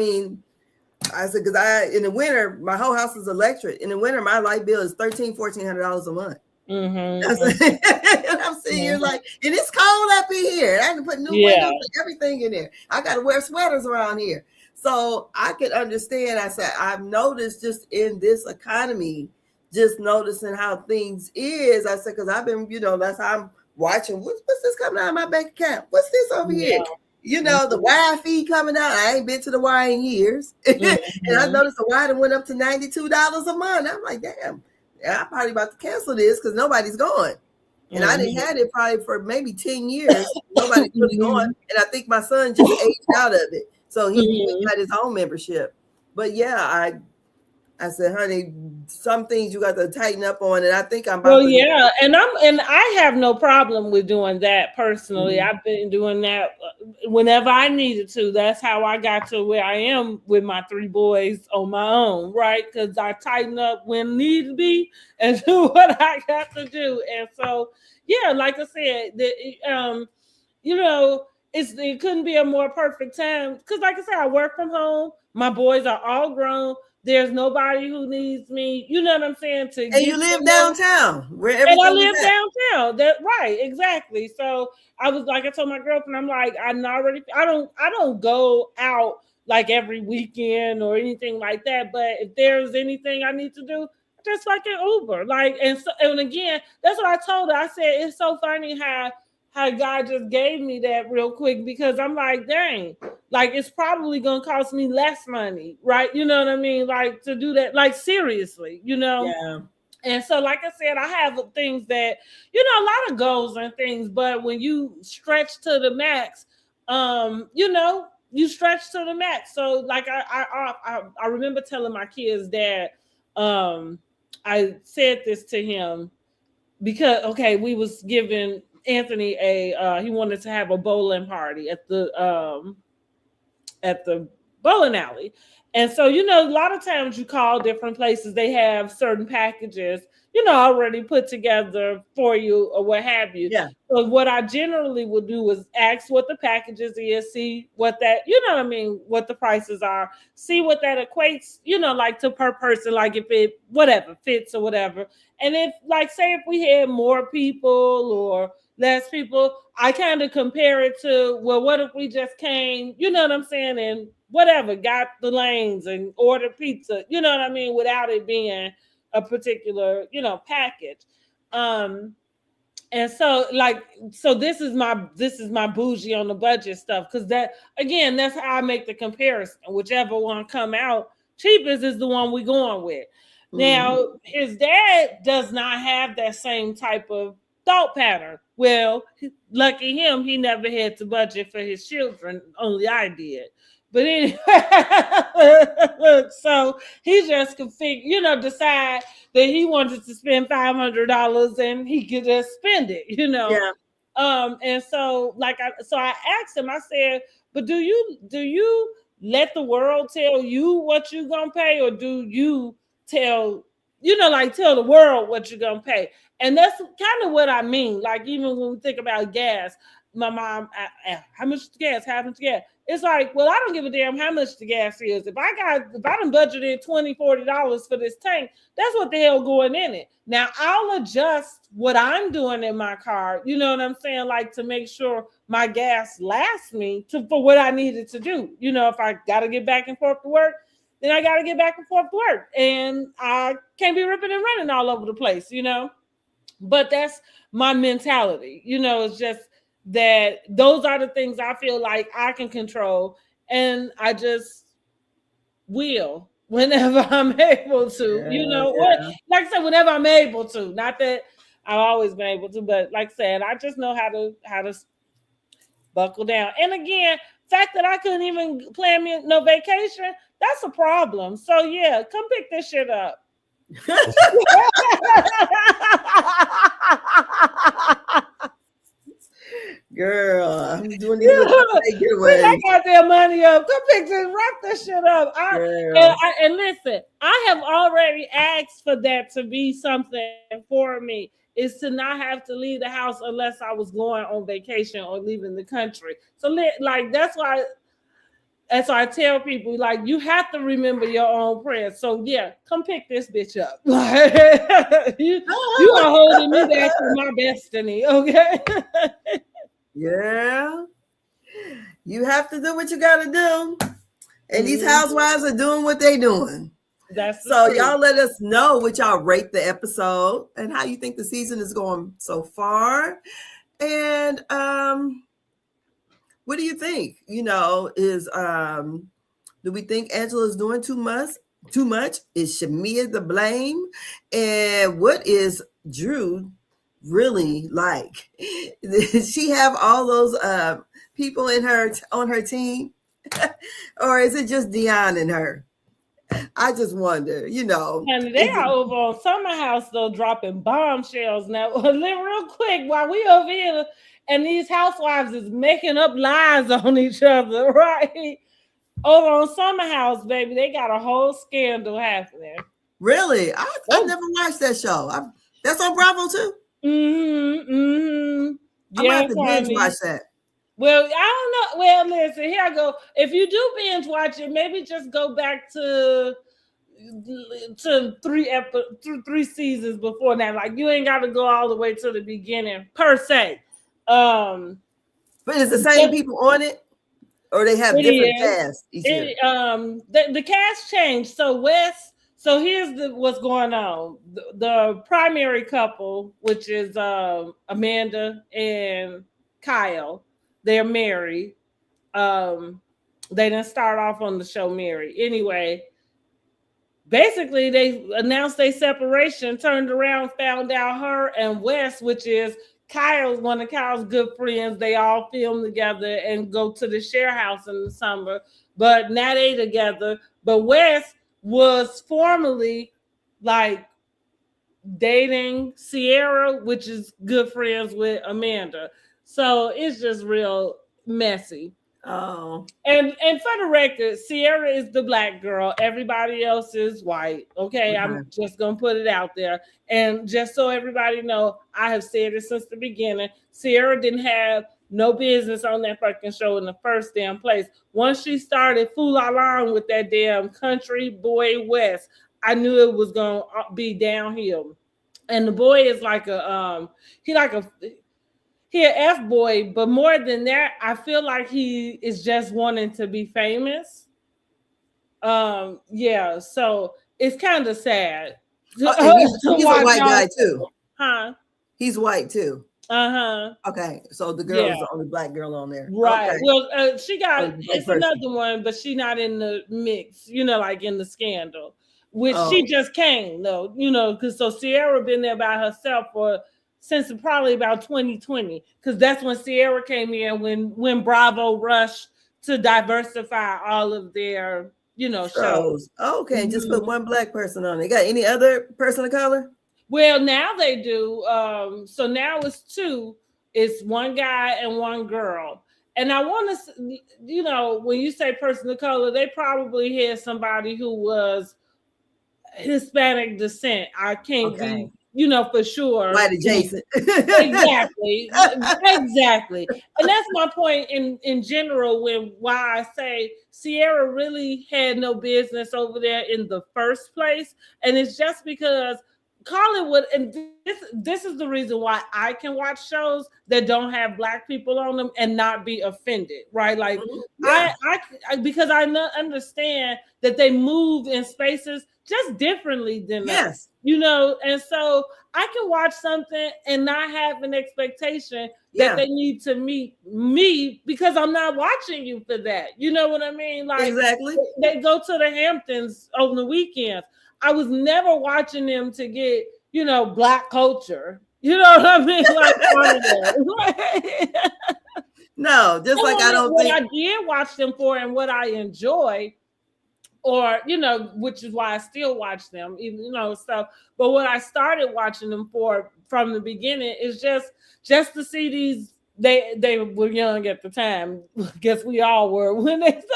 said because in the winter my whole house is electric. In the winter my light bill is $1,400 a month. And I'm sitting here like, and it's cold up in here. I had to put new windows and everything in there. I got to wear sweaters around here. So I could understand. I said, I've noticed just in this economy, just noticing how things is. I said, because I've been, that's how I'm watching. What's this coming out of my bank account? What's this over here? The Y fee coming out. I ain't been to the Y in years. And I noticed the Y went up to $92 a month. I'm like, damn. I'm probably about to cancel this because nobody's going. And I didn't have it probably for maybe 10 years. Nobody's really going. And I think my son just aged out of it. So he got his own membership. But yeah, I said, honey, some things you got to tighten up on. And I think I'm about to. And I have no problem with doing that personally. I've been doing that whenever I needed to. That's how I got to where I am with my 3 boys on my own, right? Because I tighten up when need be and do what I got to do. And so, yeah, like I said, it couldn't be a more perfect time. Because like I said, I work from home. My boys are all grown. There's nobody who needs me. You know what I'm saying? And you live downtown. And I live downtown. That right, exactly. So I was like, I told my girlfriend, I'm like, I don't go out like every weekend or anything like that. But if there's anything I need to do, just like an Uber. Like, and again, that's what I told her. I said, it's so funny how God just gave me that real quick because I'm like, dang, like it's probably gonna cost me less money, right? You know what I mean? Like to do that, like seriously, Yeah. And so, like I said, I have things that, a lot of goals and things, but when you stretch to the max, you stretch to the max. So, like I remember telling my kids that I said this to him because we was giving Anthony he wanted to have a bowling party at the bowling alley. And so, a lot of times you call different places, they have certain packages, already put together for you or what have you. Yeah. So what I generally would do is ask what the packages is, see what that, what the prices are, see what that equates, like to per person, like if it, whatever, fits or whatever. And if, like, say if we had more people or less people, I kind of compare it to, well, what if we just came, you know what I'm saying, and whatever, got the lanes and ordered pizza, you know what I mean, without it being a particular, package. And so this is my bougie on the budget stuff, because that, again, that's how I make the comparison. Whichever one come out cheapest is the one we going with. Now, his dad does not have that same type of thought pattern. Well, lucky him, he never had to budget for his children. Only I did. But anyway, so he just could decide that he wanted to spend $500 and he could just spend it, Yeah. And so I asked him, I said, but do you let the world tell you what you're gonna pay, or do you tell the world what you're gonna pay? And that's kind of what I mean. Like, even when we think about gas, my mom, how much gas? How much gas? It's like, well, I don't give a damn how much the gas is. If I done budgeted $20, $40 for this tank, that's what the hell going in it. Now, I'll adjust what I'm doing in my car, you know what I'm saying? Like, to make sure my gas lasts me for what I needed to do. If I got to get back and forth to work, then I got to get back and forth to work. And I can't be ripping and running all over the place, But that's my mentality. It's just that those are the things I feel like I can control, and I just will whenever I'm able to. Like I said, whenever I'm able to. Not that I've always been able to, but like I said, I just know how to buckle down. And again, fact that I couldn't even plan me no vacation, that's a problem. So yeah, come pick this shit up. Girl, I'm doing these getaways. I got their money up. Come pick this, wrap this shit up. And listen, I have already asked for that to be something for me, is to not have to leave the house unless I was going on vacation or leaving the country. So like, that's why I tell people, like, you have to remember your own prayers. So yeah, come pick this bitch up. you are holding me back from my destiny, okay? Yeah. You have to do what you gotta do. And these housewives are doing what they doing. That's so y'all let us know what y'all rate the episode and how you think the season is going so far. And what do you think? Do we think Angela's doing too much? Is Shamea to blame? And what is Drew really like? Does she have all those people on her team? Or is it just Dion and her? I just wonder, And they are over on Summer House, though, dropping bombshells now. Real quick, while we over here, and these housewives is making up lies on each other, right? Over on Summer House, baby, they got a whole scandal happening. Really? I never watched that show. That's on Bravo too? I'm going to have to binge watch that. Well, I don't know. Well, listen, here I go. If you do binge watch it, maybe just go back to 3 seasons before that. Like, you ain't got to go all the way to the beginning per se. But is the same people on it, or they have different casts each year? The cast changed. So here's what's going on. The primary couple, which is Amanda and Kyle, they're married. They didn't start off on the show married. Anyway, basically they announced their separation, turned around, found out her and Wes, which is one of Kyle's good friends, they all film together and go to the share house in the summer. But now they together. But Wes was formerly like dating Sierra, which is good friends with Amanda. So it's just real messy. Oh. And for the record, Sierra is the black girl. Everybody else is white. Okay. I'm just going to put it out there. And just so everybody know, I have said it since the beginning. Sierra didn't have no business on that fucking show in the first damn place. Once she started fooling along with that damn country boy West, I knew it was going to be downhill. And the boy is like he an F boy, but more than that, I feel like he is just wanting to be famous. Yeah, so it's kind of sad to, Oh, and to he's a watch white y'all, guy too. huh? He's white too. Uh-huh. Okay, so the girl Yeah. is the only black girl on there. Right. Okay, Well, she got only black it's person. another one, but she not in the mix, like in the scandal. Which she Oh, just came though, because so Sierra been there by herself since probably about 2020, because that's when Sierra came in when Bravo rushed to diversify all of their shows. shows. Okay, just put Mhm. one black person on it. Got any other person of color? Well, now they do. So now it's two. It's one guy and one girl. And I want to, when you say person of color, they probably had somebody who was Hispanic descent. I can't Okay, be, for sure. white adjacent. Exactly, exactly, and that's my point in general. Why I say Sierra really had no business over there in the first place, and it's just because Hollywood, and this is the reason why I can watch shows that don't have black people on them and not be offended, right? Like Yeah. because I understand that they move in spaces just differently than us, Yes. and so I can watch something and not have an expectation that Yeah. they need to meet me because I'm not watching you for that. You know what I mean? Like Exactly. they go to the Hamptons on the weekends. I was never watching them to get, black culture. You know what I mean? Like No, just like I don't what think I did watch them for and what I enjoy, or which is why I still watch them, even stuff. But what I started watching them for from the beginning is just to see these. They were young at the time. I guess we all were when they started.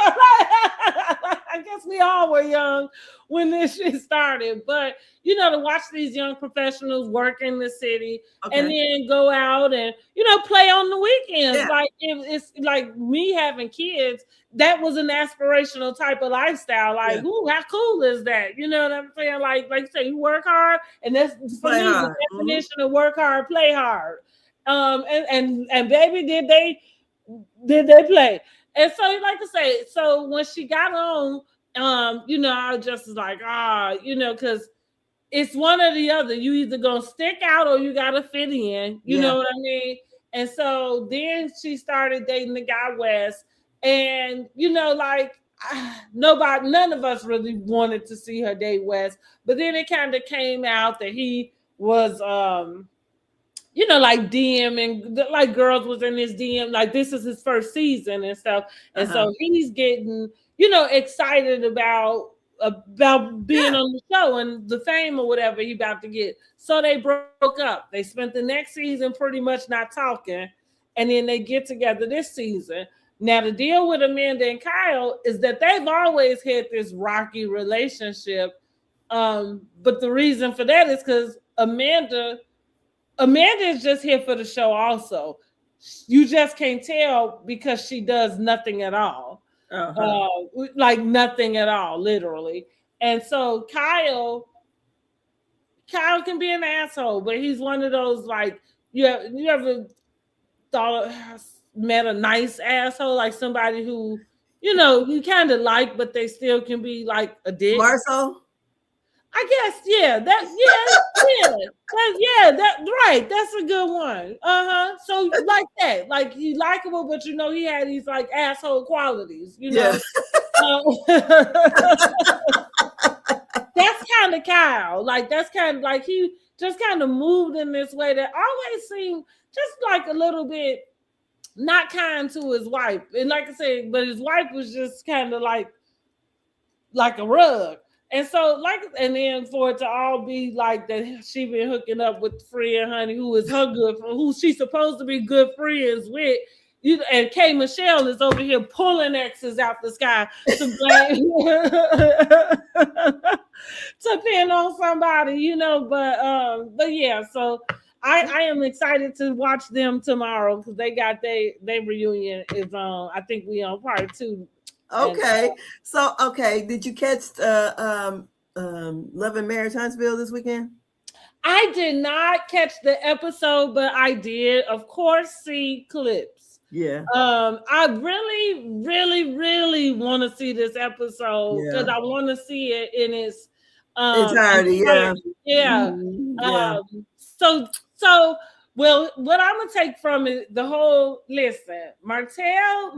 I guess we all were young when this shit started. But to watch these young professionals work in the city and then go out and play on the weekends. Yeah. Like it's like me having kids. That was an aspirational type of lifestyle. Like, ooh, how cool is that? You know what I'm saying? Like you say, you work hard, and that's for Play me hard. the definition of work hard, play hard. And baby, did they play? And so, like I say, so when she got on, I just was like, because it's one or the other. You either gonna stick out or you gotta fit in. You know what I mean? And so then she started dating the guy West, and none of us really wanted to see her date West. But then it kind of came out that he was like DMing, like girls was in his DM, like this is his first season and stuff. And so he's getting, excited about being on the show and the fame or whatever he about to get. So they broke up. They spent the next season pretty much not talking. And then they get together this season. Now, the deal with Amanda and Kyle is that they've always had this rocky relationship. But the reason for that is because Amanda is just here for the show also. You just can't tell because she does nothing at all. Like nothing at all, literally. And so Kyle can be an asshole, but he's one of those like you ever met a nice asshole, like somebody who you kind of like, but they still can be like a dick. Marcel? I guess, yeah. That right. That's a good one. So like that, like he's likable, but he had these like asshole qualities. Yeah. That's kind of Kyle. Like that's kind of like he just kind of moved in this way that always seemed just like a little bit not kind to his wife. And like I said, but his wife was just kind of like a rug. And so, and then for it to all be like that, she been hooking up with friend Honey, who is her who she's supposed to be good friends with, and K Michelle is over here pulling exes out the sky to blame, to pin on somebody, But yeah, so I am excited to watch them tomorrow because they got their reunion is on. I think we on part 2. Okay. Did you catch Love and Marriage Huntsville this weekend? I did not catch the episode, but I did, of course, see clips. Yeah. I really, really, really want to see this episode because Yeah. I want to see it in its Entirety. Yeah. yeah. Yeah. So well, what I'm gonna take from it, the whole listen, Martell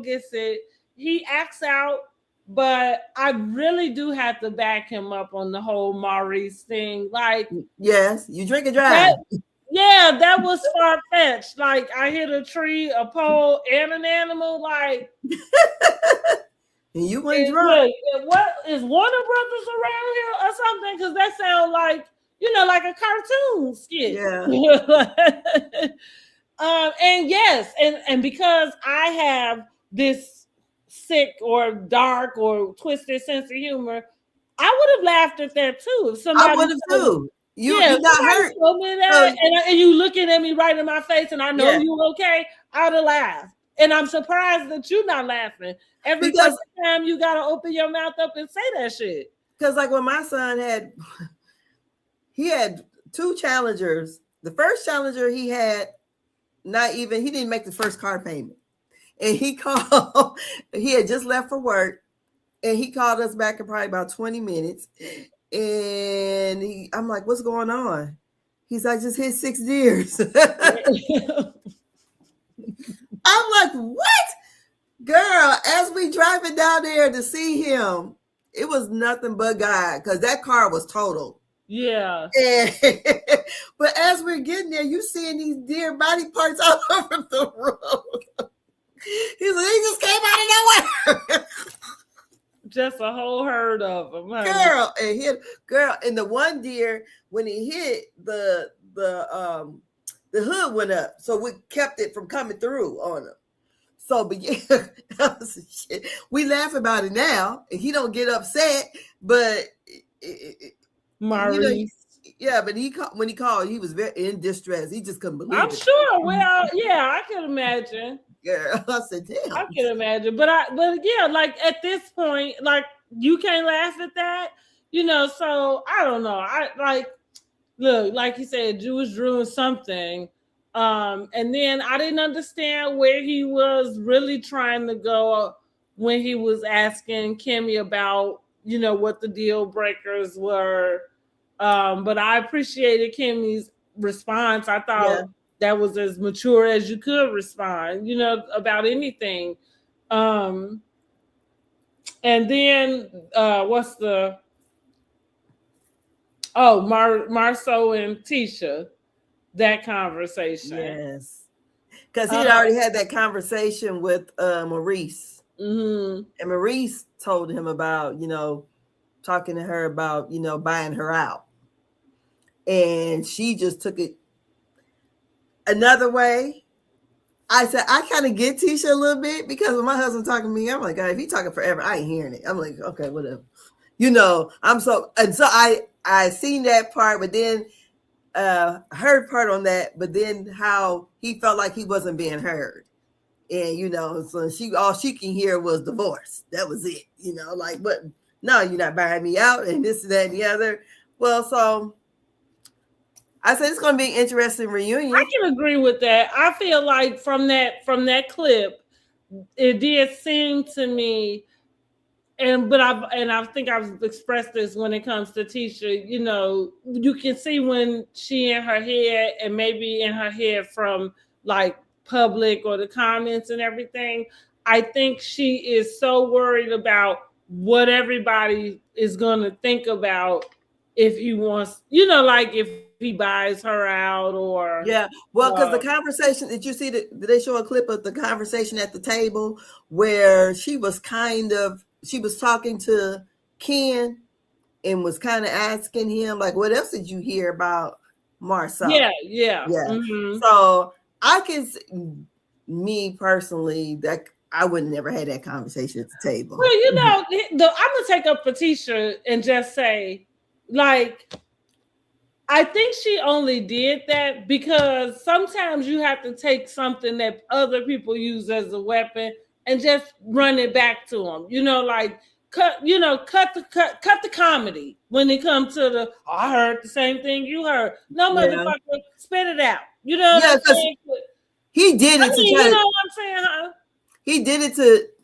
gets it. He acts out, but I really do have to back him up on the whole Maurice thing. Like, yes, you drink and drive. that, yeah, that was far fetched. Like, I hit a tree, a pole, and an animal. Like, and you went drunk. Look, what is Warner Brothers around here or something? Because that sounds like, like a cartoon skit. Yeah. And yes, and because I have this sick or dark or twisted sense of humor, I would have laughed at that too. If somebody I would have too. You got hurt. Told me that, and you looking at me right in my face, and I know you okay, I'd have laughed. And I'm surprised that you're not laughing. Every time you gotta open your mouth up and say that shit. Because like when my son he had 2 challengers. The first challenger he didn't make the first car payment. And he called, he had just left for work, and he called us back in probably about 20 minutes. And I'm like, what's going on? He's like, I just hit 6 deers. I'm like, what? Girl, as we driving down there to see him, it was nothing but God, because that car was total. Yeah. But as we're getting there, you seeing these deer body parts all over the road. He's like, he just came out of nowhere. Just a whole herd of them. Girl, and the one deer, when he hit, the hood went up, so we kept it from coming through on him. So, but yeah, shit. We laugh about it now, and he don't get upset. But Maurice, but when he called, he was very in distress. He just couldn't believe it. I'm sure. Well, yeah, I can imagine. Yeah, I said, damn. I can imagine, but yeah, like at this point, like you can't laugh at that, So I don't know. I look, like you said, Jewish doing something. And then I didn't understand where he was really trying to go when he was asking Kimmy about, what the deal breakers were. But I appreciated Kimmy's response. I thought that was as mature as you could respond, about anything. And then what's the Marceau and Tisha, that conversation. Yes. Because he'd already had that conversation with Maurice. Mm-hmm. And Maurice told him about, talking to her about, buying her out. And she just took it another way. I said, I kind of get Tisha a little bit, because when my husband talking to me, I'm like, God, if he talking forever, I ain't hearing it. I'm like, okay, whatever. I seen that part, but then heard part on that, but then how he felt like he wasn't being heard. And, so all she can hear was divorce. That was it, but no, you're not buying me out and this, that, and the other. Well, so I said it's going to be an interesting reunion. I can agree with that. I feel like from that clip, it did seem to me, I think I've expressed this when it comes to Tisha. You can see when she in her head, and maybe in her head from like public or the comments and everything. I think she is so worried about what everybody is going to think about if he wants, like if he buys her out or because the conversation, did you see did they show a clip of the conversation at the table where she was talking to Ken and was kind of asking him like, what else did you hear about Marceau? Yeah. Mm-hmm. So I can, me personally, that I would never had that conversation at the table. Well, I'm gonna take up for Tisha and just say, like, I think she only did that because sometimes you have to take something that other people use as a weapon and just run it back to them. Like cut the comedy when it comes to I heard the same thing you heard. No, motherfucker, spit it out. He did it I mean, you know what I'm saying, huh? He did it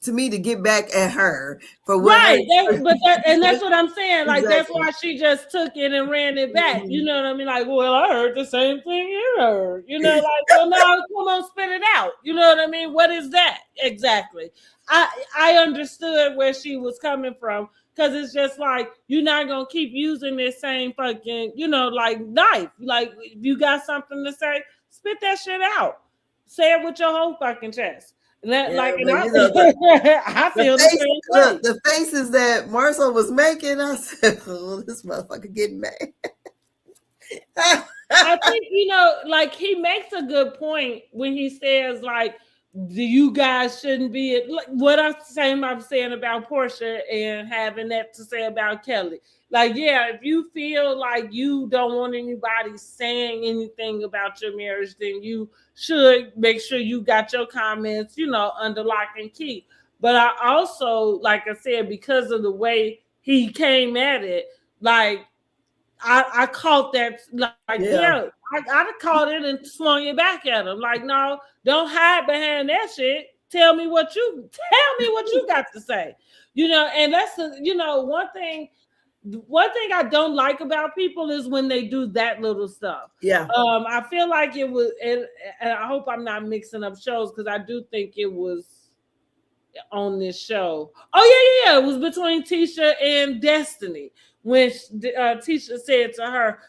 to me to get back at her for what right. her. And that's what I'm saying. Like Exactly. that's why she just took it and ran it back. You know what I mean? Like, well, I heard the same thing you heard. You know, like, well, no, come on, spit it out. You know what I mean? What is that exactly? I understood where she was coming from. Because it's just like, you're not going to keep using this same fucking, you know, like knife. Like, if you got something to say, spit that shit out. Say it with your whole fucking chest. That, Yeah, like, but, I, you know, I feel the same way. Look, the faces that Marcel was making, I said, oh, this motherfucker getting mad. I think, you know, like, he makes a good point when he says, like, you guys shouldn't be like what I'm saying about Porsha and having that to say about Kelly. Like, yeah, if you feel like you don't want anybody saying anything about your marriage, then you should make sure you got your comments, you know, under lock and key. But I also, like I said, because of the way he came at it, like I caught that, like, yeah, I'd have caught it and swung it back at him. Like, no, don't hide behind that shit. Tell me what you got to say. You know, and that's you know, one thing I don't like about people is when they do that little stuff. Yeah. I feel like it was, and I hope I'm not mixing up shows because I do think it was on this show. Oh yeah. It was between Tisha and Destiny when Tisha said to her,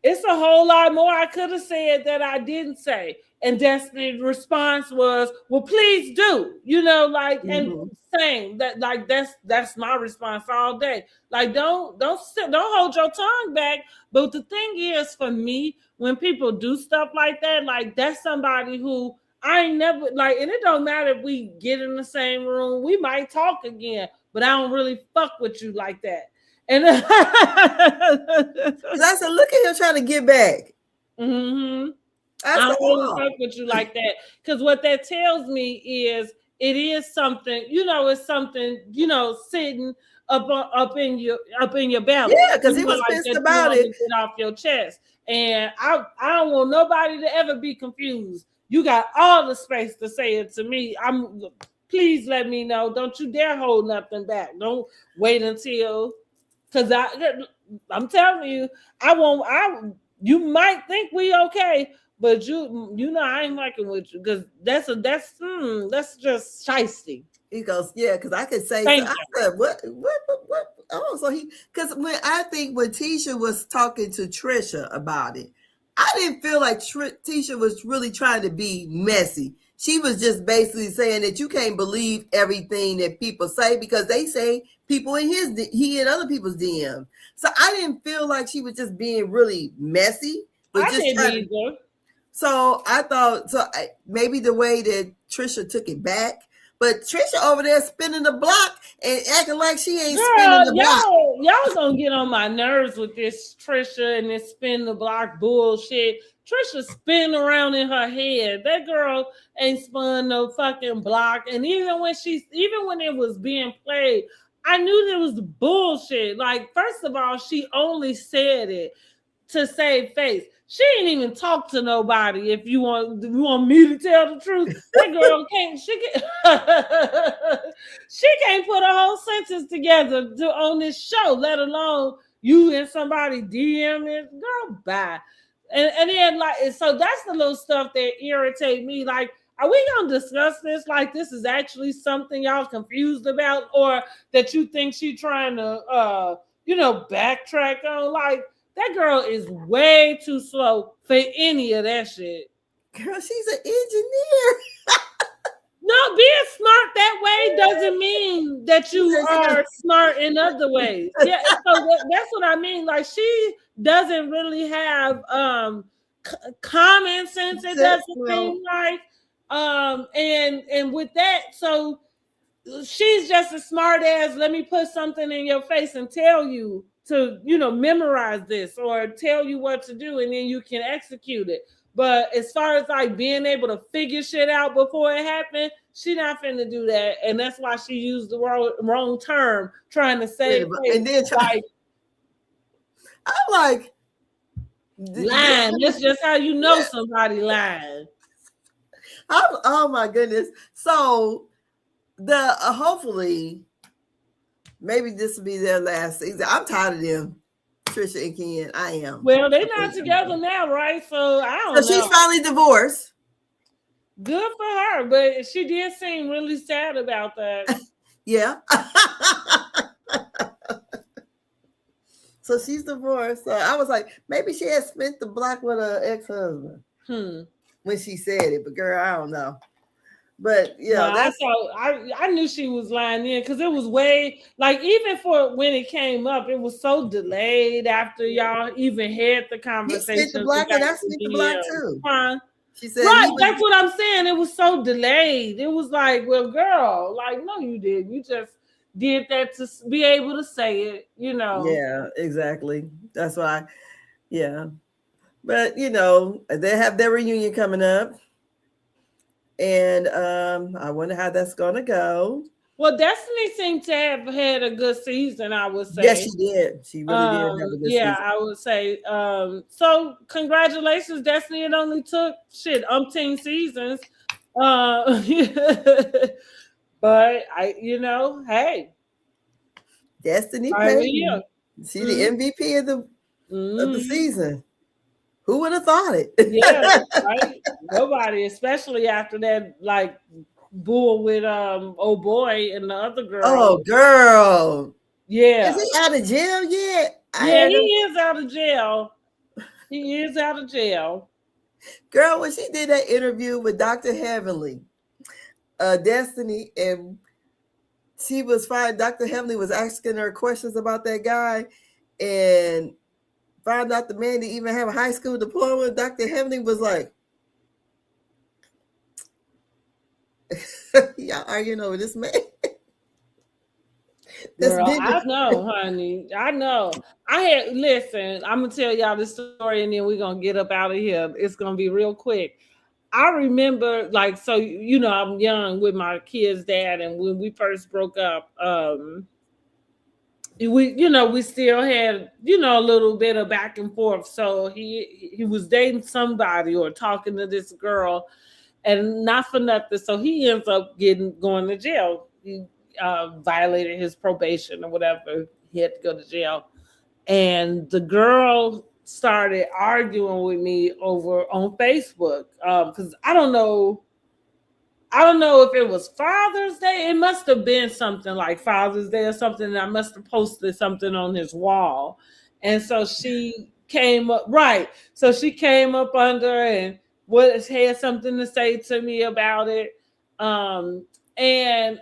it's a whole lot more I could have said that I didn't say. And Destiny's response was, well, please do. You know, like, and same that, like, that's my response all day. Like, don't hold your tongue back. But the thing is, for me, when people do stuff like that, like, that's somebody who I ain't never, like, and it don't matter if we get in the same room, we might talk again, but I don't really fuck with you like that. And I said, look at him trying to get back. I don't really fuck with you like that. Because what that tells me is it is something, you know, it's something, you know, sitting up in your belly. Yeah, because he was like pissed about it. Get off your chest. And I don't want nobody to ever be confused. You got all the space to say it to me. Please let me know. Don't you dare hold nothing back. Don't wait until, because I'm telling you, you might think we okay, but you know I ain't working with you because that's just shiesty. He goes, yeah, because I could say, so I said, what? Oh, so because when Tisha was talking to Trisha about it, I didn't feel like Tisha was really trying to be messy. She was just basically saying that you can't believe everything that people say because they say people in he and other people's DM. So I didn't feel like she was just being really messy. But I didn't either. So I thought, maybe the way that Trisha took it back, but Trisha over there spinning the block and acting like she ain't spinning the block. Y'all gonna get on my nerves with this Trisha and this spin the block bullshit. Trisha spin around in her head. That girl ain't spun no fucking block. And even when it was being played, I knew there was bullshit. Like, first of all, she only said it to save face. She ain't even talk to nobody. If you want me to tell the truth, that girl can't. She can't put a whole sentence together on this show, let alone you and somebody DM it. Girl, bye. And then, like, so that's the little stuff that irritate me. Like, are we gonna discuss this? Like, this is actually something y'all confused about, or that you think she trying to backtrack on? Like, that girl is way too slow for any of that shit. Girl, she's an engineer. No, being smart that way doesn't mean that you are smart in other ways. Yeah, so that's what I mean. Like, she doesn't really have common sense. It doesn't seem like. And with that, so she's just as smart as, let me put something in your face and tell you to, memorize this or tell you what to do, and then you can execute it. But as far as like being able to figure shit out before it happened, she not finna do that. And that's why she used the wrong term, trying to say, and then I'm like, Lying. That's just how you know somebody lying. Oh my goodness. So the hopefully maybe this will be their last season. I'm tired of them, Trisha and Ken. I am. Well, they're not together now, right? So I don't know. So she's finally divorced. Good for her, but she did seem really sad about that. Yeah. So she's divorced. So I was like, maybe she had spent the block with her ex-husband when she said it. But girl, I don't know. But yeah, no, I knew she was lying in because it was way like even for when it came up, it was so delayed after y'all even had the conversation. He spent the block and I spent the block too. Huh? She said, right, that's what I'm saying. It was so delayed. It was like, well, girl, like, no, you did. You just did that to be able to say it, you know. Yeah, exactly. That's why. Yeah. But, you know, they have their reunion coming up. And I wonder how that's going to go. Well, Destiny seemed to have had a good season, I would say. Yes, she did. She really did have a good season. I would say. So congratulations, Destiny. It only took umpteen seasons. But hey. Destiny Payton. She the MVP of the season. Who would have thought it? Yeah, right. Nobody, especially after that, like bull with old boy and the other girl. Oh, girl. Yeah. Is he out of jail yet? Yeah, he is out of jail. He is out of jail. Girl, when she did that interview with Dr. Heavenly, Destiny, and she was fine. Dr. Heavenly was asking her questions about that guy and found out the man didn't even have a high school diploma. Dr. Heavenly was like, y'all arguing over this man. Girl, I know, honey. I know. Listen, I'm gonna tell y'all the story and then we're gonna get up out of here. It's gonna be real quick. I remember, like, so I'm young with my kid's dad, and when we first broke up, we still had, a little bit of back and forth. So he was dating somebody or talking to this girl, and not for nothing. So he ends up going to jail. He violated his probation or whatever. He had to go to jail. And the girl started arguing with me over on Facebook. Because I don't know if it was Father's Day. It must have been something like Father's Day or something. And I must have posted something on his wall. And so she came up, right. So she came up under and had something to say to me about it. And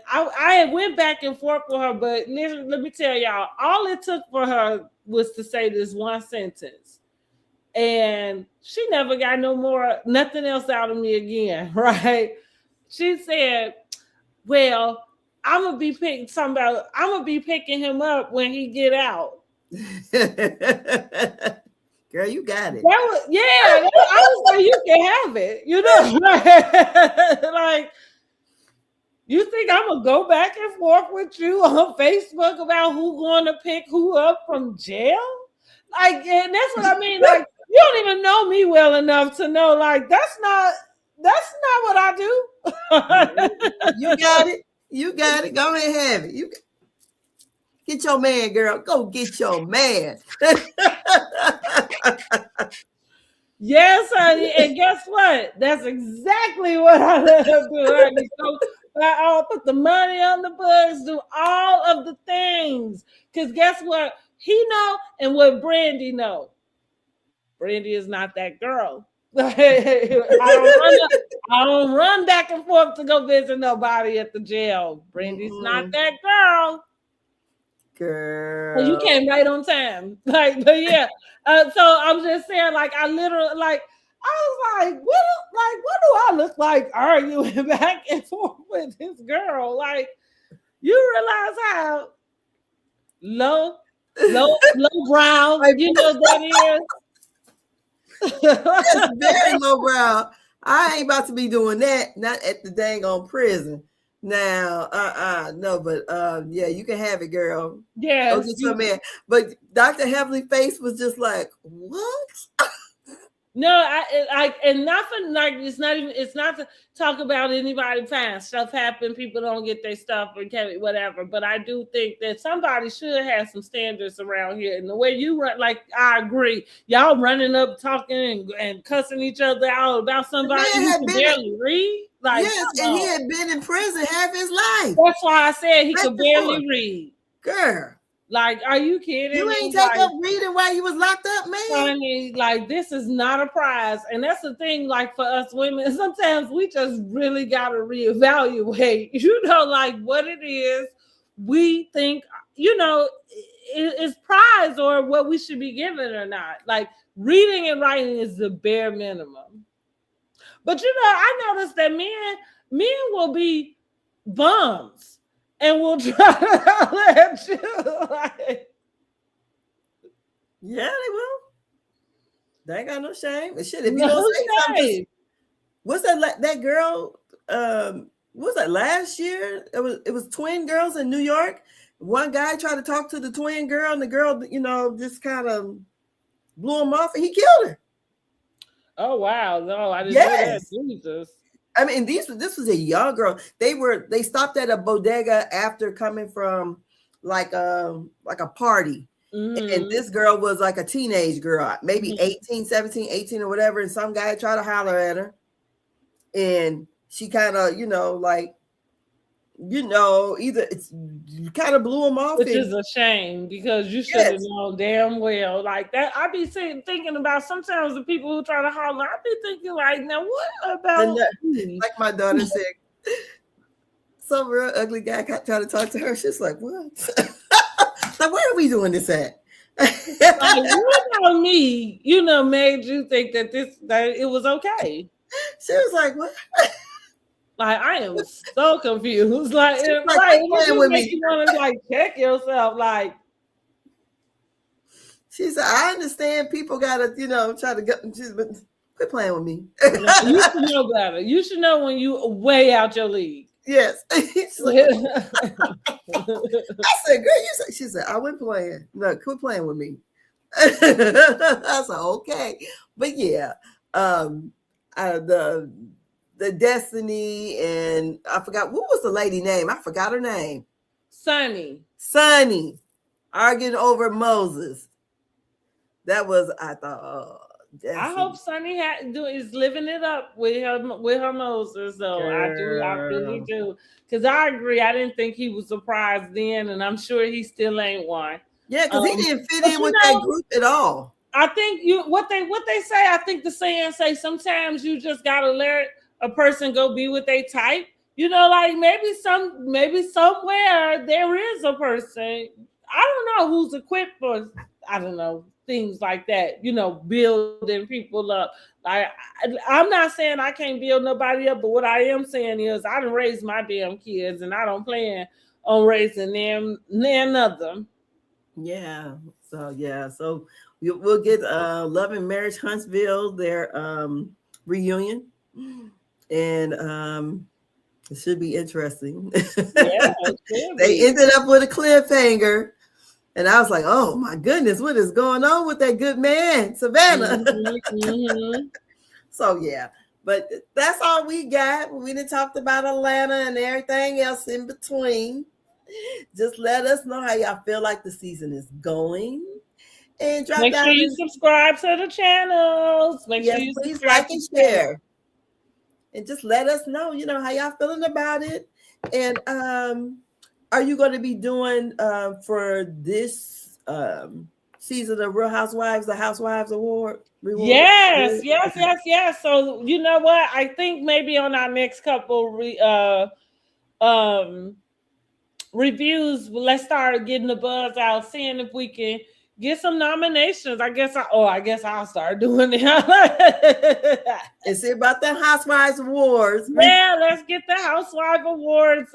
I went back and forth with her, but let me tell y'all, all it took for her was to say this one sentence. And she never got nothing else out of me again, right? She said, well, I'm gonna be picking him up when he get out. Girl, you got it. I was like, you can have it, like, you think I'm gonna go back and forth with you on Facebook about who going to pick who up from jail? Like, and that's what I mean. Like, you don't even know me well enough to know, like, that's not what I do. You got it. You got it. Go ahead and have it. You get your man, girl. Go get your man. Yes, honey. And guess what? That's exactly what I let her do, honey. So I'll put the money on the books, do all of the things. Because guess what? He know and what Brandy know. Brandy is not that girl. I don't run back and forth to go visit nobody at the jail. Brandy's not that girl. Girl. You came right on time. Like, but yeah. So I'm just saying, like, I literally, like, I was like, what do I look like arguing back and forth with this girl? Like, you realize how low brow, that is. That's very low brow. I ain't about to be doing that. Not at the dang on prison. Now, no, but yeah, you can have it, girl. Yeah, man. But Dr. Heavenly face was just like, what? No, and nothing like it's not to talk about anybody past stuff happen. People don't get their stuff or whatever. But I do think that somebody should have some standards around here. And the way you run, like I agree, y'all running up talking and cussing each other out about somebody who can barely read. Like, yes, and he had been in prison half his life. That's why I said he could barely read. Girl. Like, are you kidding? You ain't take up reading while you was locked up, man. Honey, like, this is not a prize. And that's the thing, like, for us women, sometimes we just really got to reevaluate, like what it is we think, is prize or what we should be given or not. Like, reading and writing is the bare minimum. But, I noticed that men will be bums. And we'll try to holler at you. Yeah, they will. They ain't got no shame. And shit, if you don't say something, what's that girl? What was that last year? It was twin girls in New York. One guy tried to talk to the twin girl, and the girl, just kind of blew him off, and he killed her. Oh wow! No, I didn't know that. Jesus. I mean, this was a young girl. They stopped at a bodega after coming from like a party. Mm-hmm. And this girl was like a teenage girl, maybe 18, 17, 18 or whatever. And some guy tried to holler at her. And she kind of, either it's kind of blew him off. Which is a shame because you should have known damn well. Like that, I be thinking about sometimes the people who try to holler, I be thinking like, now what about like my daughter said, some real ugly guy trying to talk to her. She's like, what? Like, where are we doing this at? Like, what about me, made you think that it was okay? She was like, what? Like, I am so confused. Like, what make you want to check yourself? Like, she said, I understand people gotta, try to get. But quit playing with me. You should know better. You should know when you way out your league. Yes. Like, I said, girl, she said, I wasn't playing. No, quit playing with me. I said, okay. But yeah, the Destiny, and I forgot, what was the lady name? I forgot her name. Sunny arguing over Moses. That was, I thought, I hope Sunny is living it up with her Moses, though. Girl. I really do. Because I agree, I didn't think he was surprised then, and I'm sure he still ain't one. Yeah, because he didn't fit in with that group at all. I think what they say, I think the saying say sometimes you just gotta let a person go be with their type. Like maybe somewhere there is a person. I don't know who's equipped for, I don't know, things like that, building people up. Like, I'm not saying I can't build nobody up, but what I am saying is I done raised my damn kids and I don't plan on raising them another. Yeah. So we'll get Love and Marriage Huntsville, their reunion. And it should be interesting. Yeah, they ended up with a cliffhanger. And I was like, oh my goodness, what is going on with that good man, Savannah? Mm-hmm. So yeah, but that's all we got. We done talked about Atlanta and everything else in between. Just let us know how y'all feel like the season is going. And make sure you subscribe to the channels. Make sure you please like and share. And just let us know, how y'all feeling about it. And are you going to be doing for this season of Real Housewives, the Housewives Award? Yes. So you know what? I think maybe on our next couple reviews, let's start getting the buzz out, seeing if we can get some nominations. I guess I'll start doing it. And see about the Housewives Awards. Yeah, let's get the Housewives Awards.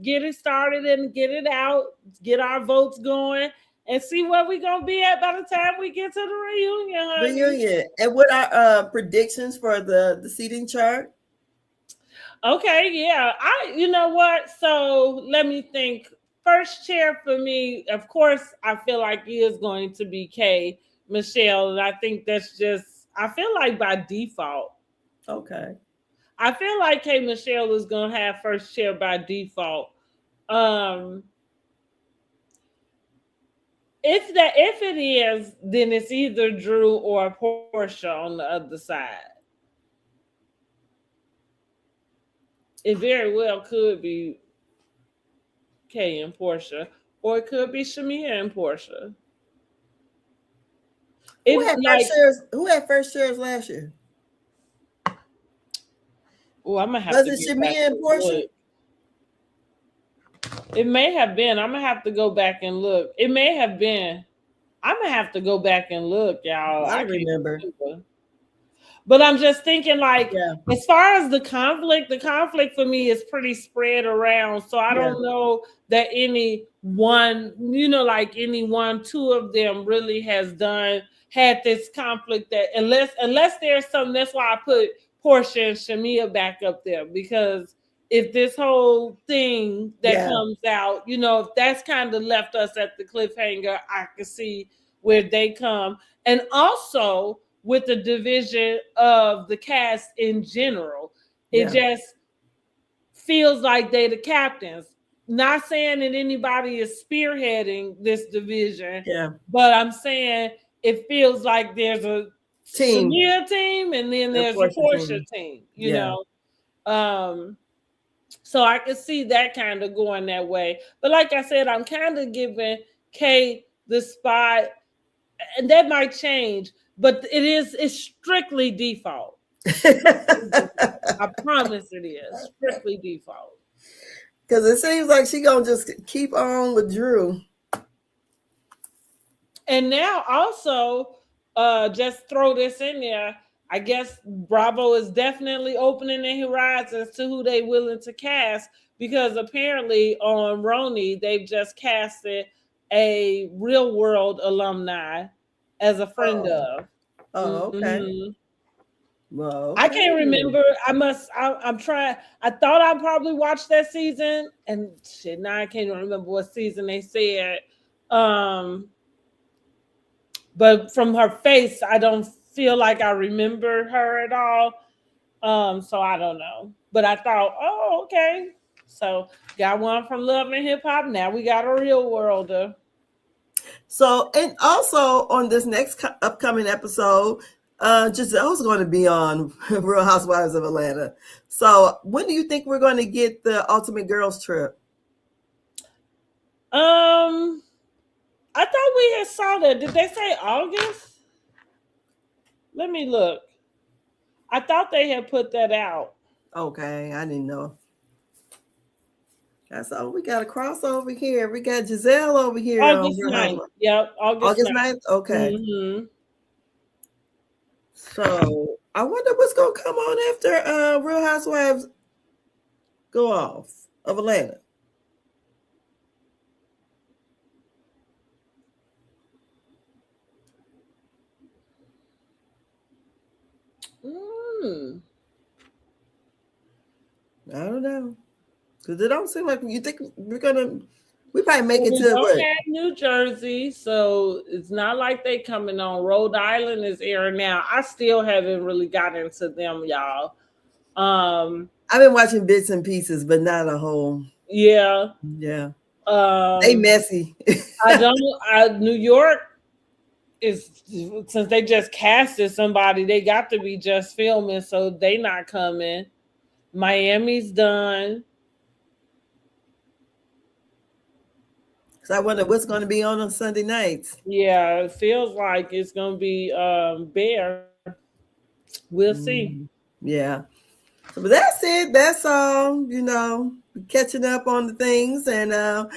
Get it started and get it out. Get our votes going and see where we're gonna be at by the time we get to the reunion. Honey. And what are predictions for the seating chart? Okay, yeah. You know what? So let me think. First chair for me, of course, I feel like is going to be K, Michelle. And I think that's just, I feel like by default. Okay. I feel like K Michelle is gonna have first chair by default. If it is, then it's either Drew or Porsha on the other side. It very well could be K and Porsha, or it could be Shamea and Porsha. Who had first shares last year? Oh, I'm gonna have Was to it get back Shamea and and Porsha? look. It may have been. I'm gonna have to go back and look. It may have been. I'm gonna have to go back and look, y'all. I can't remember. But I'm just thinking, like, Yeah. as far as the conflict for me is pretty spread around. So I don't know that any one, like any one, two of them really had this conflict that unless there's something. That's why I put Porsha and Shamea back up there, because if this whole thing that comes out, if that's kind of left us at the cliffhanger, I can see where they come. And also with the division of the cast in general, it just feels like they the captains. Not saying that anybody is spearheading this division, but I'm saying it feels like there's a Shamea team and then there's a Porsha team, so I can see that kind of going that way. But like I said, I'm kind of giving Kate the spot, and that might change, but it's strictly default. I promise it is strictly default. Because it seems like she's gonna just keep on with Drew. And now also, just throw this in there. I guess Bravo is definitely opening their horizons to who they willing to cast, because apparently on RHOA they've just casted a Real World alumni as a friend of. Oh, okay. Well, I can't remember. I'm trying. I thought I probably watched that season, and shit, now I can't remember what season they said. But from her face, I don't feel like I remember her at all. So I don't know. But I thought, oh, okay. So got one from Love and Hip Hop. Now we got a Real Worlder. So, and also on this next upcoming episode, Giselle's going to be on Real Housewives of Atlanta. So when do you think we're going to get the Ultimate Girls Trip? I thought we had saw that. Did they say August? Let me look. I thought they had put that out. Okay, I didn't know. That's all. We got a crossover here. We got Giselle over here. August 9th. Yep, August 9th. Okay. Mm-hmm. So I wonder what's going to come on after Real Housewives go off of Atlanta. I don't know, because it don't seem like you think we probably make it to what? New Jersey, so it's not like they coming on. Rhode Island is airing now. I still haven't really got into them, y'all. I've been watching bits and pieces, but not a whole. Yeah. They messy. New York is, since they just casted somebody, they got to be just filming, so they not coming. Miami's done. So I wonder what's going to be on Sunday nights. Yeah, it feels like it's going to be Bear. We'll see. Yeah. So, but that's it. That's all. Catching up on the things and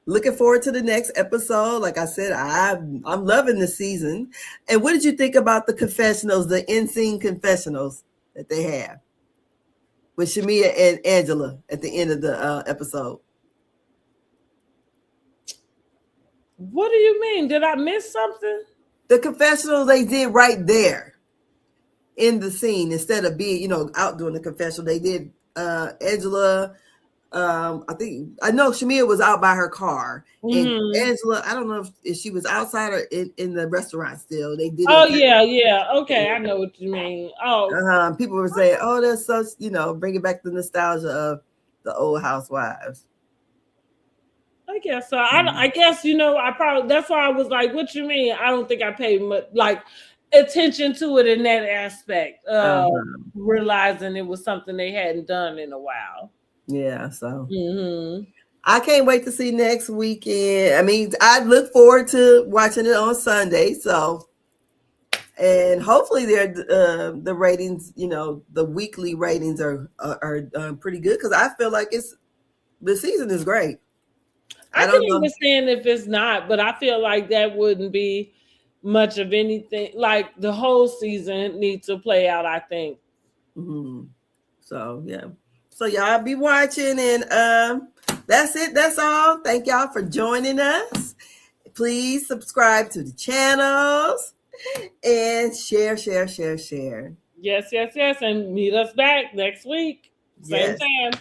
looking forward to the next episode. Like I said, I'm loving the season. And what did you think about the confessionals, the in-scene confessionals that they have with Shamea and Angela at the end of the episode? What do you mean? Did I miss something? The confessional they did right there in the scene, instead of being, out doing the confessional. They did Angela, I know Shamea was out by her car, and Mhm. Angela, I don't know if she was outside or in the restaurant still. They did. Oh yeah. Okay, I know what you mean. Oh, People were saying, "Oh, that's such," bringing back the nostalgia of the old housewives. I guess so. I guess I probably that's why I was like, "What you mean?" I don't think I paid much attention to it in that aspect. Realizing it was something they hadn't done in a while. Yeah, so Mm-hmm. I can't wait to see next weekend. I mean, I look forward to watching it on Sunday. So, and hopefully, the ratings, the weekly ratings are pretty good because I feel like the season is great. I don't can know. understand if it's not, but I feel like that wouldn't be much of anything. Like the whole season needs to play out, I think. Mm-hmm. So yeah. So y'all be watching, and that's it. That's all. Thank y'all for joining us. Please subscribe to the channels and share. Yes. And meet us back next week. Same time.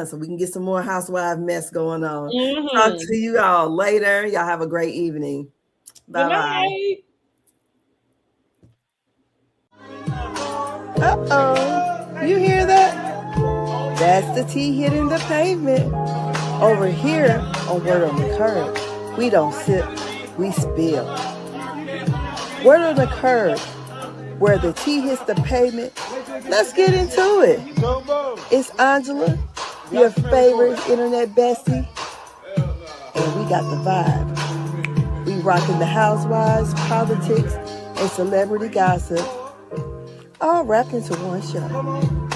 So we can get some more housewife mess going on. Mm-hmm. Talk to you all later. Y'all have a great evening. Good night. You hear that? That's the tea hitting the pavement. Over here on Word on the Curb, we don't sip, we spill. Word on the Curb, where the tea hits the pavement. Let's get into it. It's Angela, your favorite internet bestie, and we got the vibe. We rocking the housewives, politics, and celebrity gossip, all wrapped into one show.